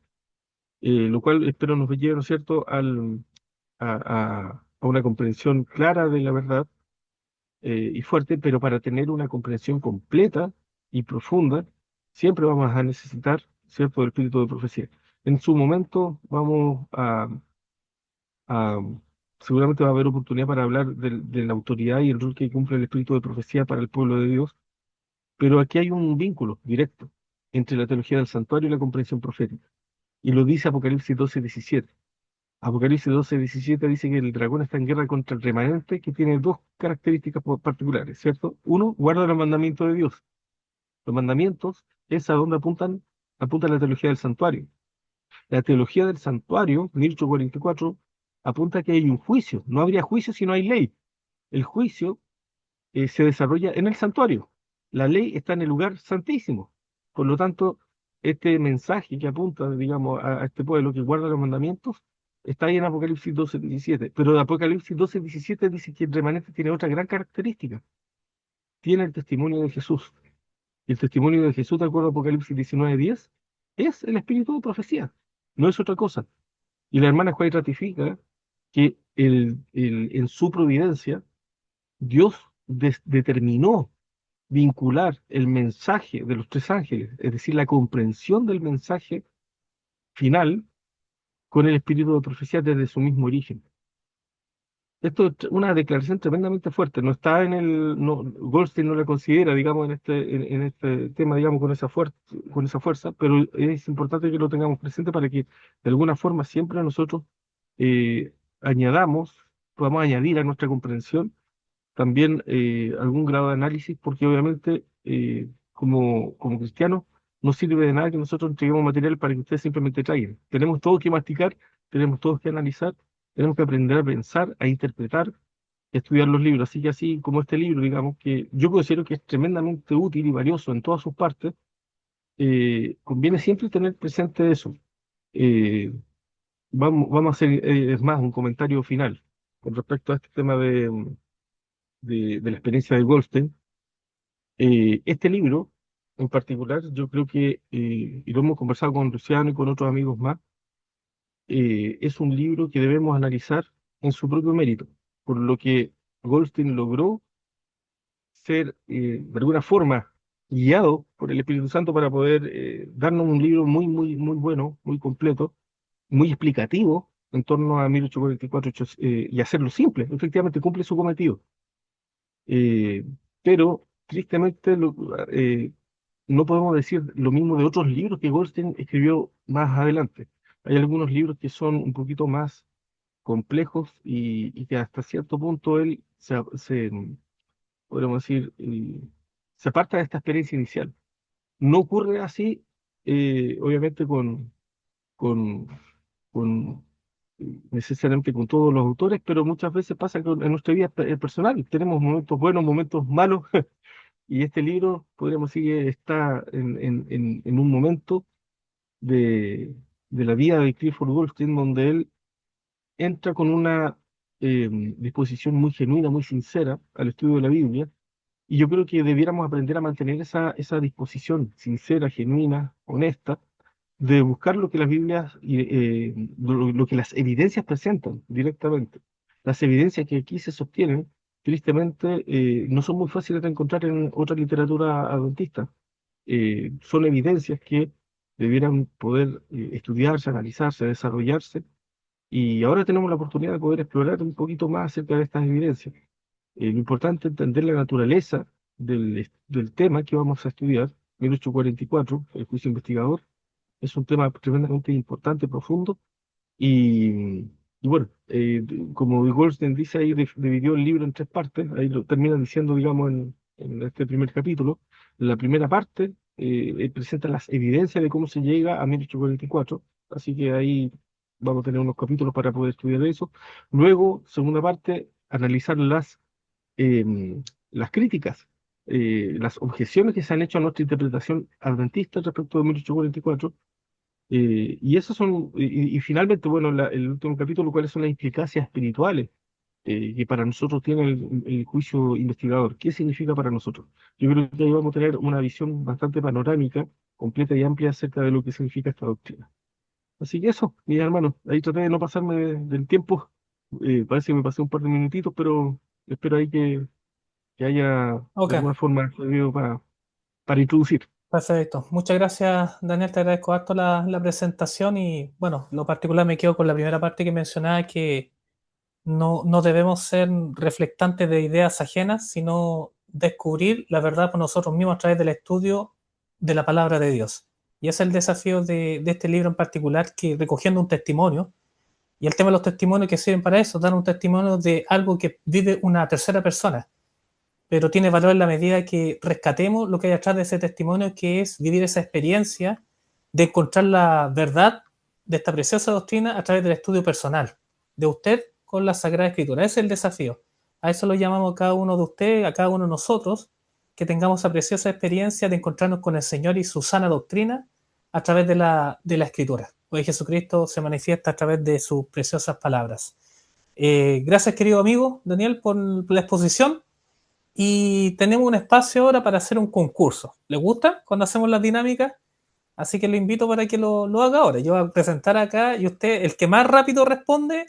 lo cual espero nos lleve, ¿no es cierto?, a una comprensión clara de la verdad y fuerte, pero para tener una comprensión completa y profunda, siempre vamos a necesitar, ¿cierto?, el espíritu de profecía. En su momento vamos a- seguramente va a haber oportunidad para hablar de la autoridad y el rol que cumple el espíritu de profecía para el pueblo de Dios, pero aquí hay un vínculo directo entre la teología del santuario y la comprensión profética. Y lo dice Apocalipsis 12:17. Apocalipsis 12:17 dice que el dragón está en guerra contra el remanente que tiene dos características particulares, ¿cierto? Uno, guarda los mandamientos de Dios. Los mandamientos es a donde apunta la teología del santuario. La teología del santuario, 1844, apunta que hay un juicio. No habría juicio si no hay ley. El juicio se desarrolla en el santuario. La ley está en el lugar santísimo. Por lo tanto, este mensaje que apunta, digamos, a este pueblo que guarda los mandamientos, está ahí en Apocalipsis 12:17. Pero de Apocalipsis 12:17 dice que el remanente tiene otra gran característica. Tiene el testimonio de Jesús. Y el testimonio de Jesús, de acuerdo a Apocalipsis 19:10, es el espíritu de profecía. No es otra cosa. Y la hermana Juárez ratifica que en su providencia, Dios determinó vincular el mensaje de los tres ángeles, es decir, la comprensión del mensaje final con el espíritu de profecía desde su mismo origen. Esto es una declaración tremendamente fuerte, no está en Goldstein no la considera, digamos, en este tema, digamos, con esa fuerza, pero es importante que lo tengamos presente para que de alguna forma siempre nosotros eh, añadamos, podamos añadir a nuestra comprensión también algún grado de análisis, porque obviamente como cristianos no sirve de nada que nosotros entreguemos material para que ustedes simplemente traigan. Tenemos todo que masticar, tenemos todo que analizar, tenemos que aprender a pensar, a interpretar, a estudiar los libros. Así que así como este libro, digamos, que yo considero que es tremendamente útil y valioso en todas sus partes, conviene siempre tener presente eso. Eh, vamos a hacer, es más, un comentario final con respecto a este tema de la experiencia de Goldstein. Este libro, en particular, yo creo que, y lo hemos conversado con Luciano y con otros amigos más, es un libro que debemos analizar en su propio mérito, por lo que Goldstein logró ser, de alguna forma, guiado por el Espíritu Santo para poder darnos un libro muy, muy, muy bueno, muy completo, muy explicativo en torno a 1844 y hacerlo simple. Efectivamente, cumple su cometido. Eh, pero tristemente no podemos decir lo mismo de otros libros que Goldstein escribió más adelante. Hay algunos libros que son un poquito más complejos y que hasta cierto punto él podríamos decir, se aparta de esta experiencia inicial. No ocurre así, obviamente, con, con necesariamente con todos los autores, pero muchas veces pasa en nuestra vida personal. Tenemos momentos buenos, momentos malos, y este libro, podríamos decir, que está en un momento de la vida de Clifford Goldstein donde él entra con una disposición muy genuina, muy sincera al estudio de la Biblia, y yo creo que debiéramos aprender a mantener esa disposición sincera, genuina, honesta, de buscar lo que las Biblias, lo que las evidencias presentan directamente. Las evidencias que aquí se sostienen, tristemente, no son muy fáciles de encontrar en otra literatura adventista. Son evidencias que debieran poder estudiarse, analizarse, desarrollarse, y ahora tenemos la oportunidad de poder explorar un poquito más acerca de estas evidencias. Lo importante es entender la naturaleza del tema que vamos a estudiar 1844, el juicio investigador. Es un tema tremendamente importante, profundo, y, y bueno, como Goldstein dice ahí, dividió el libro en tres partes, ahí lo termina diciendo, digamos, en este primer capítulo. La primera parte presenta las evidencias de cómo se llega a 1844, así que ahí vamos a tener unos capítulos para poder estudiar eso. Luego, segunda parte, analizar las críticas, las objeciones que se han hecho a nuestra interpretación adventista respecto de 1844. Y esos son, y finalmente, bueno, el último capítulo, cuáles son las implicancias espirituales que para nosotros tiene el juicio investigador. ¿Qué significa para nosotros? Yo creo que ahí vamos a tener una visión bastante panorámica, completa y amplia acerca de lo que significa esta doctrina. Así que eso, mis hermanos, ahí traté de no pasarme del tiempo. Parece que me pasé un par de minutitos, pero espero ahí que haya de Ok, alguna forma servido para introducir. perfecto. Muchas gracias, Daniel. Te agradezco harto la presentación y, bueno, lo particular me quedo con la primera parte que mencionaba, que no debemos ser reflectantes de ideas ajenas, sino descubrir la verdad por nosotros mismos a través del estudio de la palabra de Dios. Y ese es el desafío de este libro en particular, que recogiendo un testimonio, y el tema de los testimonios que sirven para eso, dar un testimonio de algo que vive una tercera persona, pero tiene valor en la medida que rescatemos lo que hay atrás de ese testimonio, que es vivir esa experiencia de encontrar la verdad de esta preciosa doctrina a través del estudio personal de usted con la Sagrada Escritura. Ese es el desafío. A eso lo llamamos a cada uno de ustedes, a cada uno de nosotros, que tengamos esa preciosa experiencia de encontrarnos con el Señor y su sana doctrina a través de la Escritura. Hoy Jesucristo se manifiesta a través de sus preciosas palabras. Gracias, querido amigo Daniel, por la exposición. Y tenemos un espacio ahora para hacer un concurso. ¿Le gusta cuando hacemos las dinámicas? Así que lo invito para que lo haga ahora. Yo voy a presentar acá y usted, el que más rápido responde,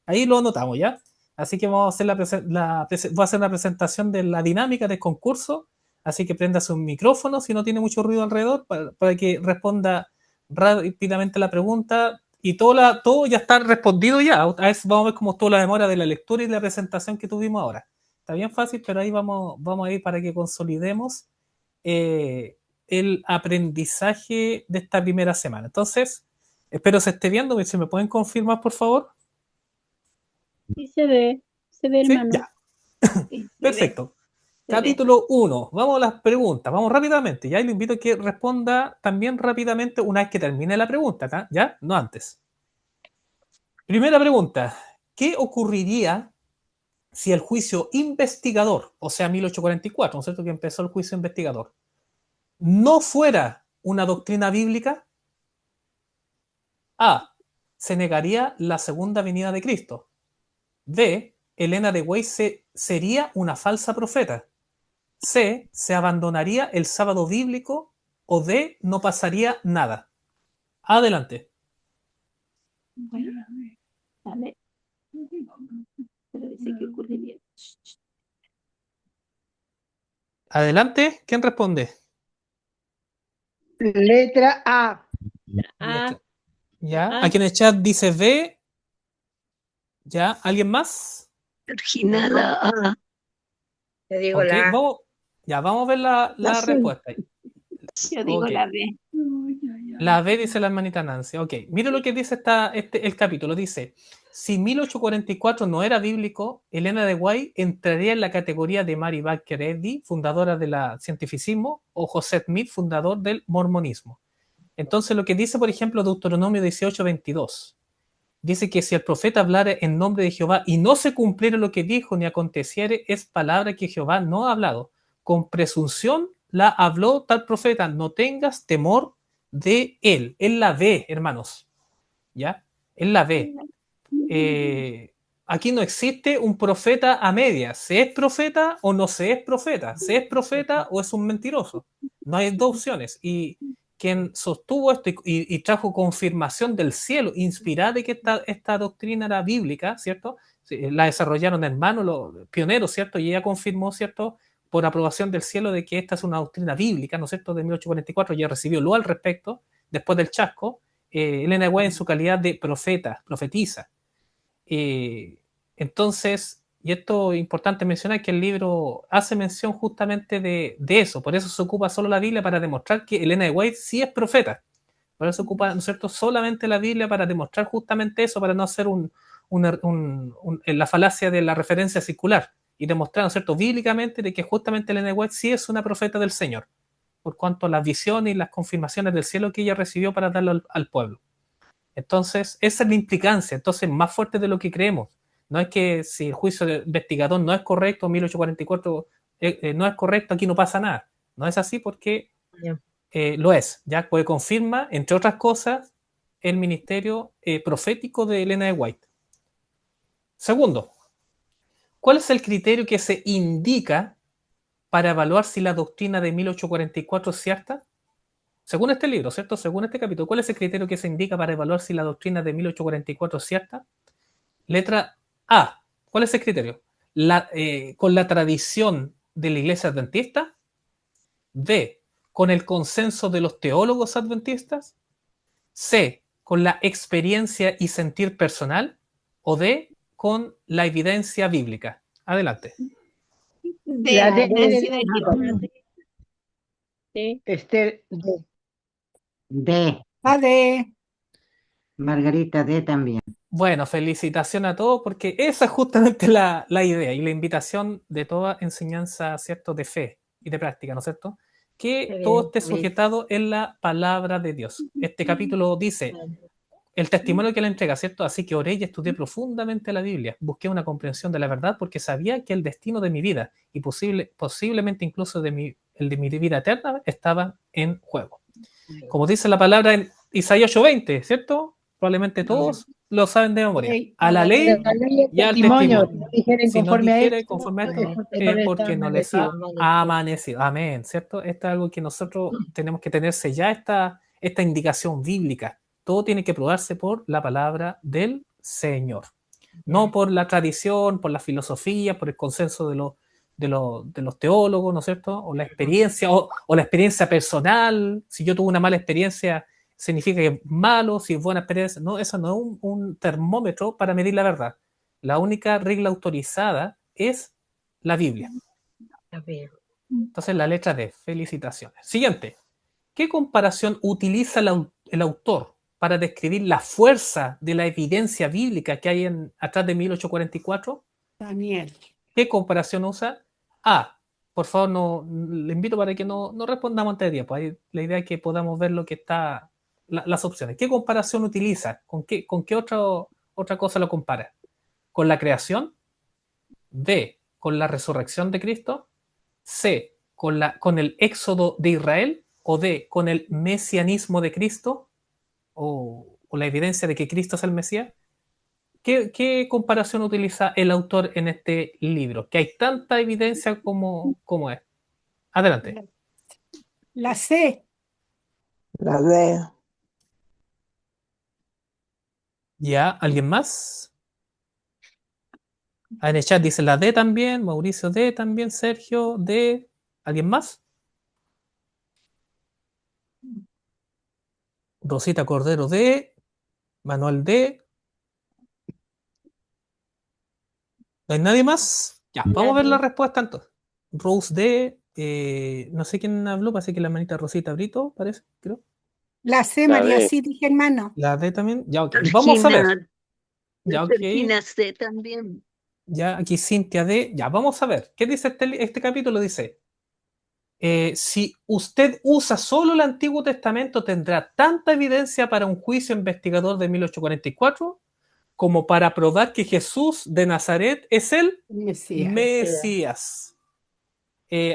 ahí lo anotamos, ¿ya? Así que vamos a hacer voy a hacer una presentación de la dinámica del concurso. Así que prenda su micrófono si no tiene mucho ruido alrededor para que responda rápidamente la pregunta. Y todo ya está respondido ya. A ver, vamos a ver cómo estuvo la demora de la lectura y de la presentación que tuvimos ahora. Está bien fácil, pero ahí vamos a ir para que consolidemos eh, el aprendizaje de esta primera semana. Entonces, espero se esté viendo. Si me pueden confirmar, por favor. Sí se ve, Sí, hermano. ya. Sí, Perfecto. se ve. Capítulo 1. Vamos a las preguntas. Vamos rápidamente. Ya, y lo invito a que responda también rápidamente una vez que termine la pregunta. ¿Ya? No antes. Primera pregunta. ¿Qué ocurriría si el juicio investigador, o sea, 1844, ¿no es cierto? Que empezó el juicio investigador, no fuera una doctrina bíblica? A. Se negaría la segunda venida de Cristo. B. Elena de White sería una falsa profeta. C. Se abandonaría el sábado bíblico. O D. No pasaría nada. Adelante. Bueno, a ver, pero dice que ocurriría. Adelante. ¿Quién responde? Letra A. A, Ya. A, Aquí en el chat dice B. Ya. ¿Alguien más? Georgina, la A. Te digo Ok. la A. Vamos a ver la La C. respuesta. yo digo Ok. la B. La B dice la hermanita Nancy. Ok, mire lo que dice el capítulo. Dice, si 1844 no era bíblico, Elena de White entraría en la categoría de Mary Baker Eddy, fundadora del cientificismo, o José Smith, fundador del mormonismo. Entonces lo que dice, por ejemplo, Deuteronomio 18:22, dice que si el profeta hablara en nombre de Jehová y no se cumpliera lo que dijo ni aconteciere, es palabra que Jehová no ha hablado. Con presunción la habló tal profeta, no tengas temor de él. Él la ve, hermanos. ¿Ya? Él la ve. Aquí no existe un profeta a medias. ¿Se es profeta o no se es profeta? ¿Se es profeta o es un mentiroso? No hay dos opciones. Y quien sostuvo esto y trajo confirmación del cielo, inspirada de que esta doctrina era bíblica, ¿cierto? La desarrollaron hermanos, los pioneros, ¿cierto? Y ella confirmó, ¿cierto? Por aprobación del cielo de que esta es una doctrina bíblica, ¿no es cierto? De 1844, ya recibió lo al respecto, después del chasco. Elena White en su calidad de profeta, profetiza. Entonces, Y esto es importante mencionar que el libro hace mención justamente de eso. Por eso se ocupa solo la Biblia para demostrar que Elena de White sí es profeta. Por eso se ocupa, ¿no es cierto?, solamente la Biblia para demostrar justamente eso, para no hacer la falacia de la referencia circular y demostrar, ¿no es cierto?, bíblicamente de que justamente Elena de White sí es una profeta del Señor, por cuanto a las visiones y las confirmaciones del cielo que ella recibió para darlo al pueblo. Entonces, esa es la implicancia, entonces más fuerte de lo que creemos. No es que si el juicio del investigador no es correcto, 1844 no es correcto, aquí no pasa nada. No es así porque lo es, ya pues confirma, entre otras cosas, el ministerio profético de Elena de White. Segundo, ¿cuál es el criterio que se indica para evaluar si la doctrina de 1844 es cierta? Según este libro, ¿cierto? Según este capítulo, ¿cuál es el criterio que se indica para evaluar si la doctrina de 1844 es cierta? Letra A. ¿Cuál es el criterio? Con la tradición de la iglesia adventista. B. Con el consenso de los teólogos adventistas. C. Con la experiencia y sentir personal. O D. Con la evidencia bíblica. Adelante. La D, Sí. Esther, D. D. La D. Margarita D también. Bueno, felicitaciones a todos porque esa es justamente la idea y la invitación de toda enseñanza, ¿cierto?, de fe y de práctica, ¿no es cierto? Que todo esté sujetado en la palabra de Dios. Este capítulo dice el testimonio que le entrega, ¿cierto? Así que oré y estudié profundamente la Biblia, busqué una comprensión de la verdad porque sabía que el destino de mi vida y posiblemente incluso el de mi vida eterna estaba en juego. Como dice la palabra en Isaías 8:20, ¿cierto? Probablemente todos lo saben de memoria. A la ley y al testimonio. Si no dijere conforme a esto, es porque no les ha amanecido. Amén, ¿cierto? Esto es algo que nosotros tenemos que tenerse ya esta indicación bíblica. Todo tiene que probarse por la palabra del Señor. No por la tradición, por la filosofía, por el consenso de los teólogos, ¿no es cierto? O la experiencia, o la experiencia personal. Si yo tuve una mala experiencia, significa que es malo, si es buena experiencia. No, eso no es un termómetro para medir la verdad. La única regla autorizada es la Biblia. Entonces, la letra D. Felicitaciones. Siguiente. ¿Qué comparación utiliza el autor para describir la fuerza de la evidencia bíblica que hay atrás de 1844? Daniel. ¿Qué comparación usa? A. Por favor, le invito para que no respondamos antes de tiempo. La idea es que podamos ver lo que está, las opciones. ¿Qué comparación utiliza? ¿Con qué otra cosa lo compara? ¿Con la creación? B. ¿Con la resurrección de Cristo? C. ¿Con el éxodo de Israel? O D. ¿Con el mesianismo de Cristo? ¿O la evidencia de que Cristo es el Mesías? ¿Qué comparación utiliza el autor en este libro? Que hay tanta evidencia como es. Adelante. La C. La D. ¿Ya? ¿Alguien más? En el chat dice la D también, Mauricio D también, Sergio D. ¿Alguien más? Rosita Cordero D. Manuel D. ¿No hay nadie más? Ya, vamos a ver la respuesta entonces. Rose D. No sé quién habló, parece que la manita Rosita Brito, parece, creo. La C, La María D. C, dije hermano. La D también. Ya, ok. Vamos a ver. Ya, ok. Sergina C también. Ya, aquí Cintia D. Ya, vamos a ver. ¿Qué dice este capítulo? Dice, si usted usa solo el Antiguo Testamento, tendrá tanta evidencia para un juicio investigador de 1844 como para probar que Jesús de Nazaret es el Mesías.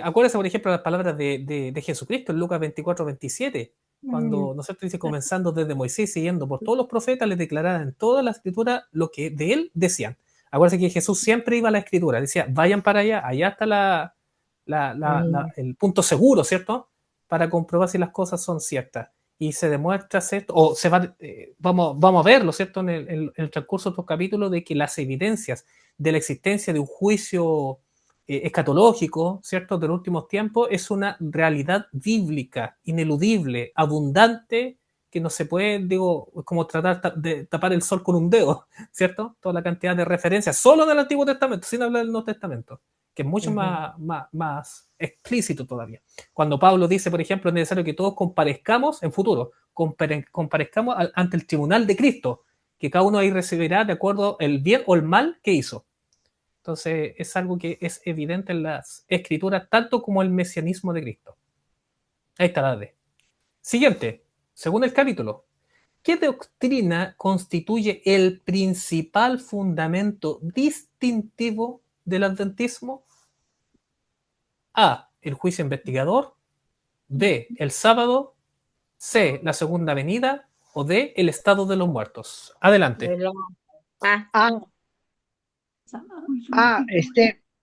Acuérdense, por ejemplo, las palabras de Jesucristo en Lucas 24:27, cuando nosotros dice, comenzando desde Moisés, siguiendo por todos los profetas, les declaraban en toda la escritura lo que de él decían. Acuérdense que Jesús siempre iba a la escritura, decía, vayan para allá está el punto seguro, ¿cierto? Para comprobar si las cosas son ciertas. Y se demuestra, ¿cierto? O vamos a verlo, ¿cierto? En el transcurso de estos capítulos, de que las evidencias de la existencia de un juicio escatológico, ¿cierto?, de los últimos tiempos, es una realidad bíblica, ineludible, abundante, que no se puede, digo, es como tratar de tapar el sol con un dedo, ¿cierto? Toda la cantidad de referencias, solo del Antiguo Testamento, sin hablar del Nuevo Testamento, que es mucho más explícito todavía. Cuando Pablo dice, por ejemplo, es necesario que todos comparezcamos en futuro, comparezcamos ante el tribunal de Cristo, que cada uno ahí recibirá de acuerdo el bien o el mal que hizo. Entonces, es algo que es evidente en las escrituras, tanto como el mesianismo de Cristo. Ahí está la D. Siguiente, según el capítulo. ¿Qué doctrina constituye el principal fundamento distintivo del adventismo? A, el juicio investigador. B, el sábado. C, la segunda venida. O D, el estado de los muertos. Adelante.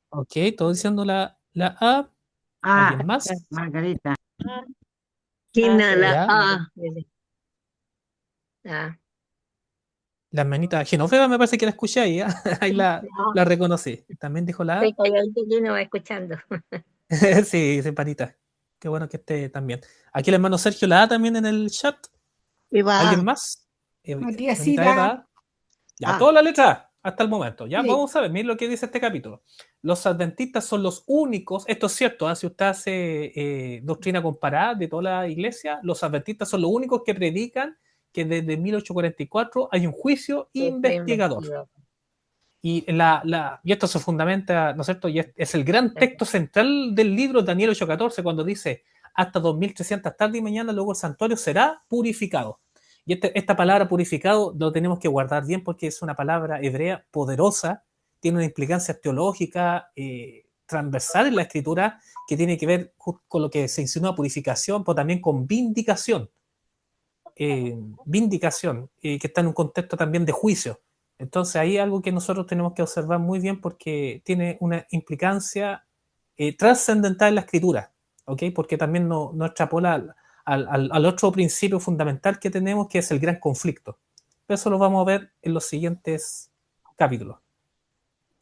Ok, todos diciendo la A. ¿Alguien más? Margarita. Gina, la Ya. A. La hermanita Genoveva me parece que la escuché ahí. ¿eh? Ahí la reconocí. También dijo la A. Estoy calladita aquí, no va escuchando. Sí, sempanita. Qué bueno que esté también. Aquí el hermano Sergio la A también en el chat. ¿Alguien más? María sí, Hermanita la Eva. Ya, toda la letra A, hasta el momento. Ya, Sí. vamos a ver, miren lo que dice este capítulo. Los adventistas son los únicos, esto es cierto, ¿eh? Si usted hace doctrina comparada de toda la iglesia, los adventistas son los únicos que predican que desde 1844 hay un juicio investigador. Y, y esto se fundamenta, ¿no es cierto? Y es el gran texto central del libro de Daniel 8:14, cuando dice, hasta 2300 tarde y mañana, luego el santuario será purificado. Y esta palabra purificado lo tenemos que guardar bien porque es una palabra hebrea poderosa, tiene una implicancia teológica transversal en la escritura que tiene que ver con lo que se insinúa purificación, pero también con vindicación. Que está en un contexto también de juicio. Entonces ahí algo que nosotros tenemos que observar muy bien porque tiene una implicancia trascendental en la escritura, ¿ok? Porque también no extrapola al otro principio fundamental que tenemos, que es el gran conflicto. Eso lo vamos a ver en los siguientes capítulos.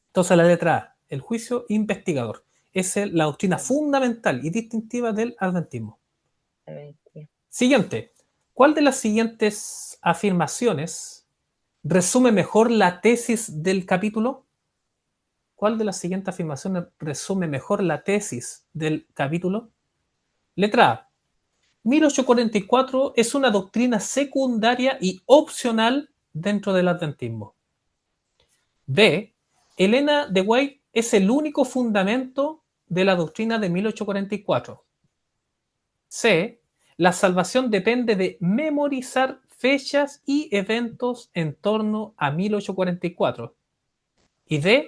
Entonces la letra A, el juicio investigador, es la doctrina fundamental y distintiva del adventismo. Siguiente, ¿cuál de las siguientes afirmaciones resume mejor la tesis del capítulo? ¿Cuál de las siguientes afirmaciones resume mejor la tesis del capítulo? Letra A. 1844 es una doctrina secundaria y opcional dentro del adventismo. B. Elena de White es el único fundamento de la doctrina de 1844. C. La salvación depende de memorizar fechas y eventos en torno a 1844. Y D.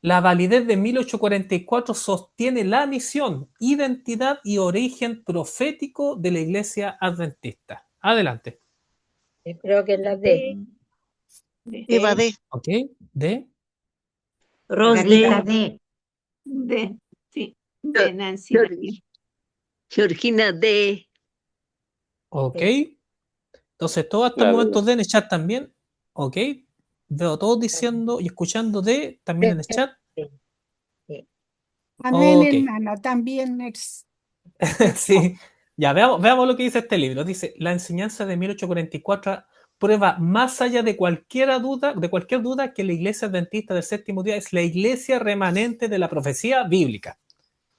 La validez de 1844 sostiene la misión, identidad y origen profético de la Iglesia Adventista. Adelante. Creo que es la D. Eva D. Ok, D. Margarita D. D. Sí, de Nancy. Georgina D. Ok. Entonces, todo hasta el momento D en el chat también. Ok. Veo todos diciendo y escuchando D también en el chat. Amén, Ok. hermano, también es. Sí. Ya, veamos lo que dice este libro. Dice, la enseñanza de 1844 prueba más allá de cualquier duda que la iglesia adventista del séptimo día es la iglesia remanente de la profecía bíblica.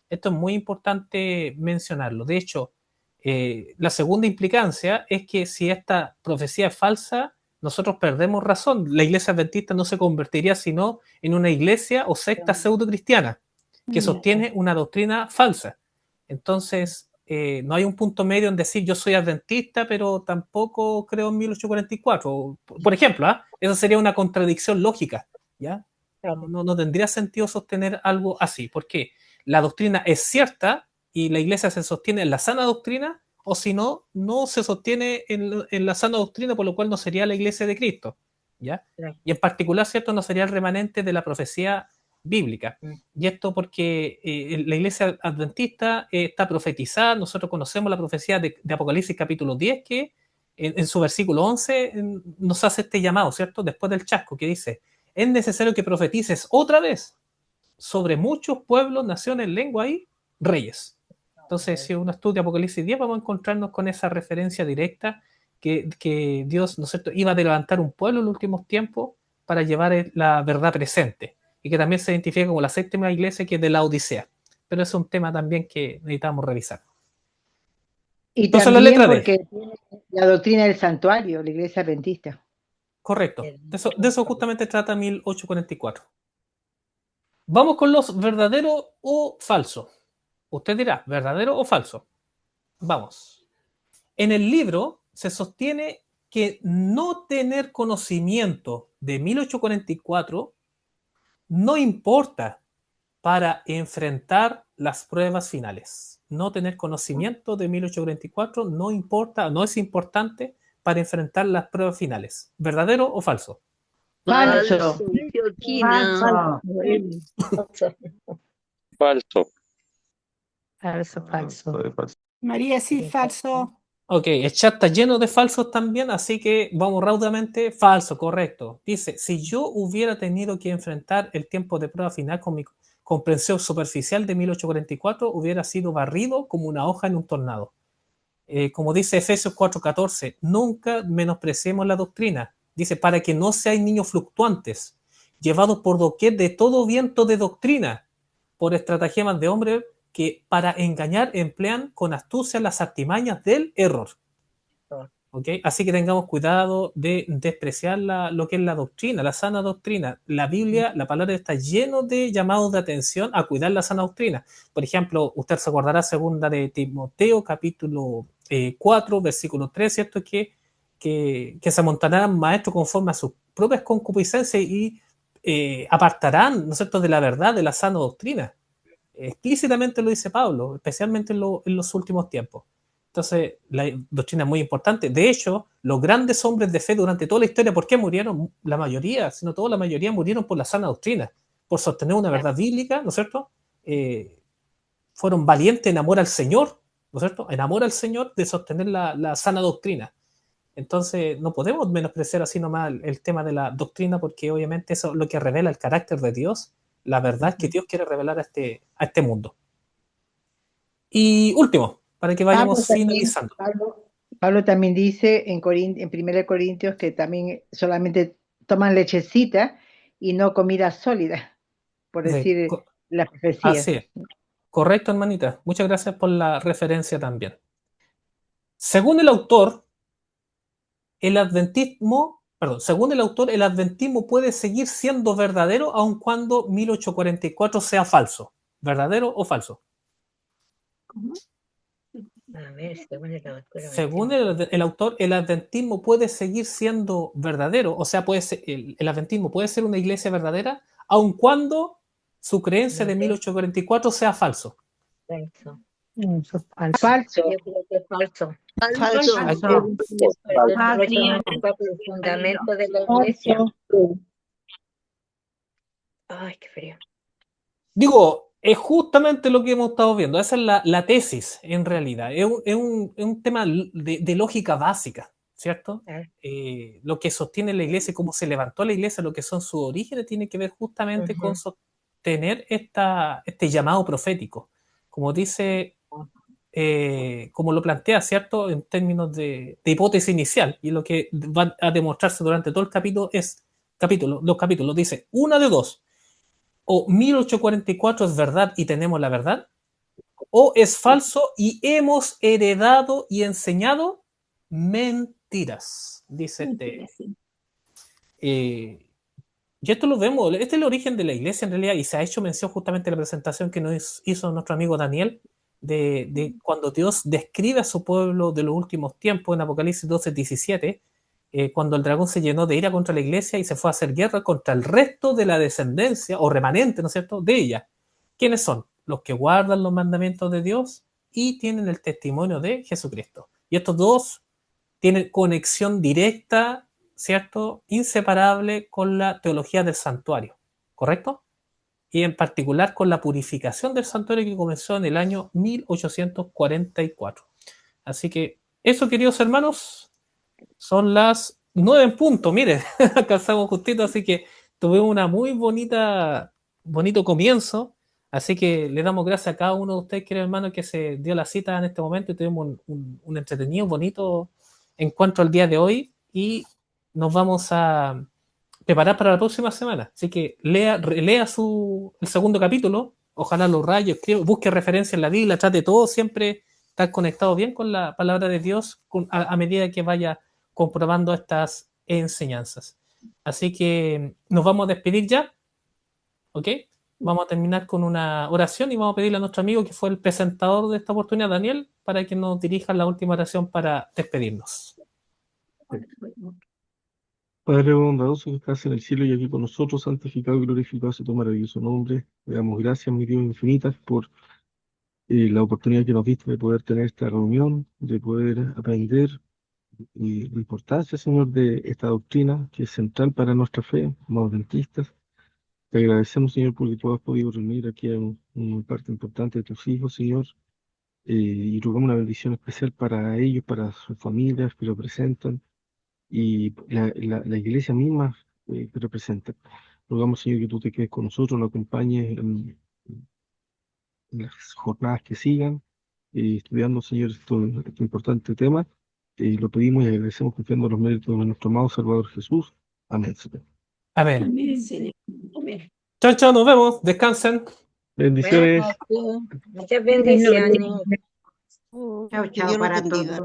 Esto es muy importante mencionarlo. De hecho, la segunda implicancia es que si esta profecía es falsa, nosotros perdemos razón. La iglesia adventista no se convertiría sino en una iglesia o secta pseudo-cristiana que sostiene una doctrina falsa. Entonces, no hay un punto medio en decir yo soy adventista, pero tampoco creo en 1844. Por ejemplo, eso sería una contradicción lógica, ¿ya? No tendría sentido sostener algo así. ¿Por qué? La doctrina es cierta y la iglesia se sostiene en la sana doctrina, o si no, no se sostiene en la sana doctrina, por lo cual no sería la iglesia de Cristo, ¿ya? Y en particular, ¿cierto? No sería el remanente de la profecía bíblica. Y esto porque la iglesia adventista está profetizada. Nosotros conocemos la profecía de Apocalipsis capítulo 10, que en su versículo 11 nos hace este llamado, ¿cierto? Después del chasco, que dice, es necesario que profetices otra vez sobre muchos pueblos, naciones, lenguas y reyes. Entonces, si uno estudia Apocalipsis 10, vamos a encontrarnos con esa referencia directa que Dios, ¿no es cierto?, iba a levantar un pueblo en los últimos tiempos para llevar la verdad presente, y que también se identifica como la séptima iglesia, que es de la Odisea. Pero es un tema también que necesitamos revisar. Y Entonces la también letra D. porque tiene la doctrina del santuario, la iglesia adventista. Correcto. De eso justamente trata 1844. Vamos con los verdadero o falso. Usted dirá, ¿verdadero o falso? Vamos. En el libro se sostiene que no tener conocimiento de 1844 no importa para enfrentar las pruebas finales. No tener conocimiento de 1844 no importa, no es importante para enfrentar las pruebas finales. ¿Verdadero o falso? Falso. Georgina. Falso. Falso. Falso, falso. María, sí, falso. Ok, el chat está lleno de falsos también, así que vamos raudamente. Falso, correcto. Dice, si yo hubiera tenido que enfrentar el tiempo de prueba final con mi comprensión superficial de 1844, hubiera sido barrido como una hoja en un tornado. Como dice Efesios 4:14, nunca menospreciemos la doctrina. Dice, para que no seáis niños fluctuantes, llevados por doquier de todo viento de doctrina, por estratagemas de hombres que para engañar emplean con astucia las artimañas del error. ¿Okay? Así que tengamos cuidado de despreciar lo que es la doctrina, la sana doctrina. La Biblia, la palabra está lleno de llamados de atención a cuidar la sana doctrina. Por ejemplo, usted se acordará segunda de Timoteo, capítulo 4, versículo 3, ¿cierto? Que se amontonarán maestros conforme a sus propias concupiscencias y apartarán, ¿no es cierto?, de la verdad, de la sana doctrina. Explícitamente lo dice Pablo, especialmente en los últimos tiempos. Entonces, la doctrina es muy importante. De hecho, los grandes hombres de fe durante toda la historia, ¿por qué murieron? La mayoría, sino toda la mayoría, murieron por la sana doctrina, por sostener una verdad bíblica, ¿no es cierto? Fueron valientes en amor al Señor, ¿no es cierto? En amor al Señor de sostener la sana doctrina. Entonces, no podemos menospreciar así nomás el tema de la doctrina, porque obviamente eso es lo que revela el carácter de Dios, la verdad que Dios quiere revelar a este mundo. Y último, para que vayamos finalizando. Pablo también dice en 1 Corintios que también solamente toman lechecita y no comida sólida, por decir la profecía. Así es. Correcto, hermanita. Muchas gracias por la referencia también. Según el autor, el adventismo puede seguir siendo verdadero aun cuando 1844 sea falso. ¿Verdadero o falso? A ver, según el autor, el adventismo puede seguir siendo verdadero, o sea, el adventismo puede ser una iglesia verdadera, aun cuando su creencia de 1844 sea falso. Falso. Falso. Yo creo que es falso. Falso. El fundamento de la iglesia. Ay, qué frío. Digo, es justamente lo que hemos estado viendo. Esa es la tesis, en realidad. Es un tema de lógica básica, ¿cierto? Lo que sostiene la iglesia, cómo se levantó la iglesia, lo que son sus orígenes, tiene que ver justamente con sostener este llamado profético. Como dice, como lo plantea, ¿cierto? En términos de hipótesis inicial, y lo que va a demostrarse durante todo el capítulo los capítulos, dice, una de dos. O 1844 es verdad y tenemos la verdad, o es falso y hemos heredado y enseñado mentiras, dice y esto lo vemos, este es el origen de la iglesia en realidad, y se ha hecho mención justamente en la presentación que nos hizo nuestro amigo Daniel, de cuando Dios describe a su pueblo de los últimos tiempos en Apocalipsis 12:17, cuando el dragón se llenó de ira contra la iglesia y se fue a hacer guerra contra el resto de la descendencia o remanente, ¿no es cierto?, de ella. ¿Quiénes son? Los que guardan los mandamientos de Dios y tienen el testimonio de Jesucristo. Y estos dos tienen conexión directa, ¿cierto?, inseparable con la teología del santuario, ¿correcto? Y en particular con la purificación del santuario que comenzó en el año 1844. Así que eso, queridos hermanos, son las 9 en punto. Mire, alcanzamos justito, así que tuvimos una muy bonito comienzo. Así que le damos gracias a cada uno de ustedes, queridos hermanos, que se dio la cita en este momento y tuvimos un entretenido, bonito encuentro el día de hoy y nos vamos a preparar para la próxima semana. Así que lea el segundo capítulo, ojalá lo raye, busque referencia en la Biblia, trate todo siempre estar conectado bien con la palabra de Dios a medida que vaya comprobando estas enseñanzas. Así que nos vamos a despedir ya, ¿ok? Vamos a terminar con una oración y vamos a pedirle a nuestro amigo que fue el presentador de esta oportunidad, Daniel, para que nos dirija la última oración para despedirnos. Padre bondadoso que estás en el cielo y aquí con nosotros, santificado y glorificado sea tu maravilloso nombre. Le damos gracias, mi Dios, infinitas, por la oportunidad que nos diste de poder tener esta reunión, de poder aprender la importancia, Señor, de esta doctrina que es central para nuestra fe, como adventistas. Te agradecemos, Señor, porque tú has podido reunir aquí a una parte importante de tus hijos, Señor, y rogamos una bendición especial para ellos, para sus familias que lo presentan, y la iglesia misma que representa. Rogamos, Señor, que tú te quedes con nosotros, nos acompañes en las jornadas que sigan, estudiando, Señor, este importante tema. Lo pedimos y agradecemos confiando en los méritos de nuestro amado Salvador Jesús. Amén, Señor. Amén. Amén, Señor. Amén. Chao, chao, nos vemos. Descansen. Bendiciones. Muchas bendiciones. Chao, chao para todos.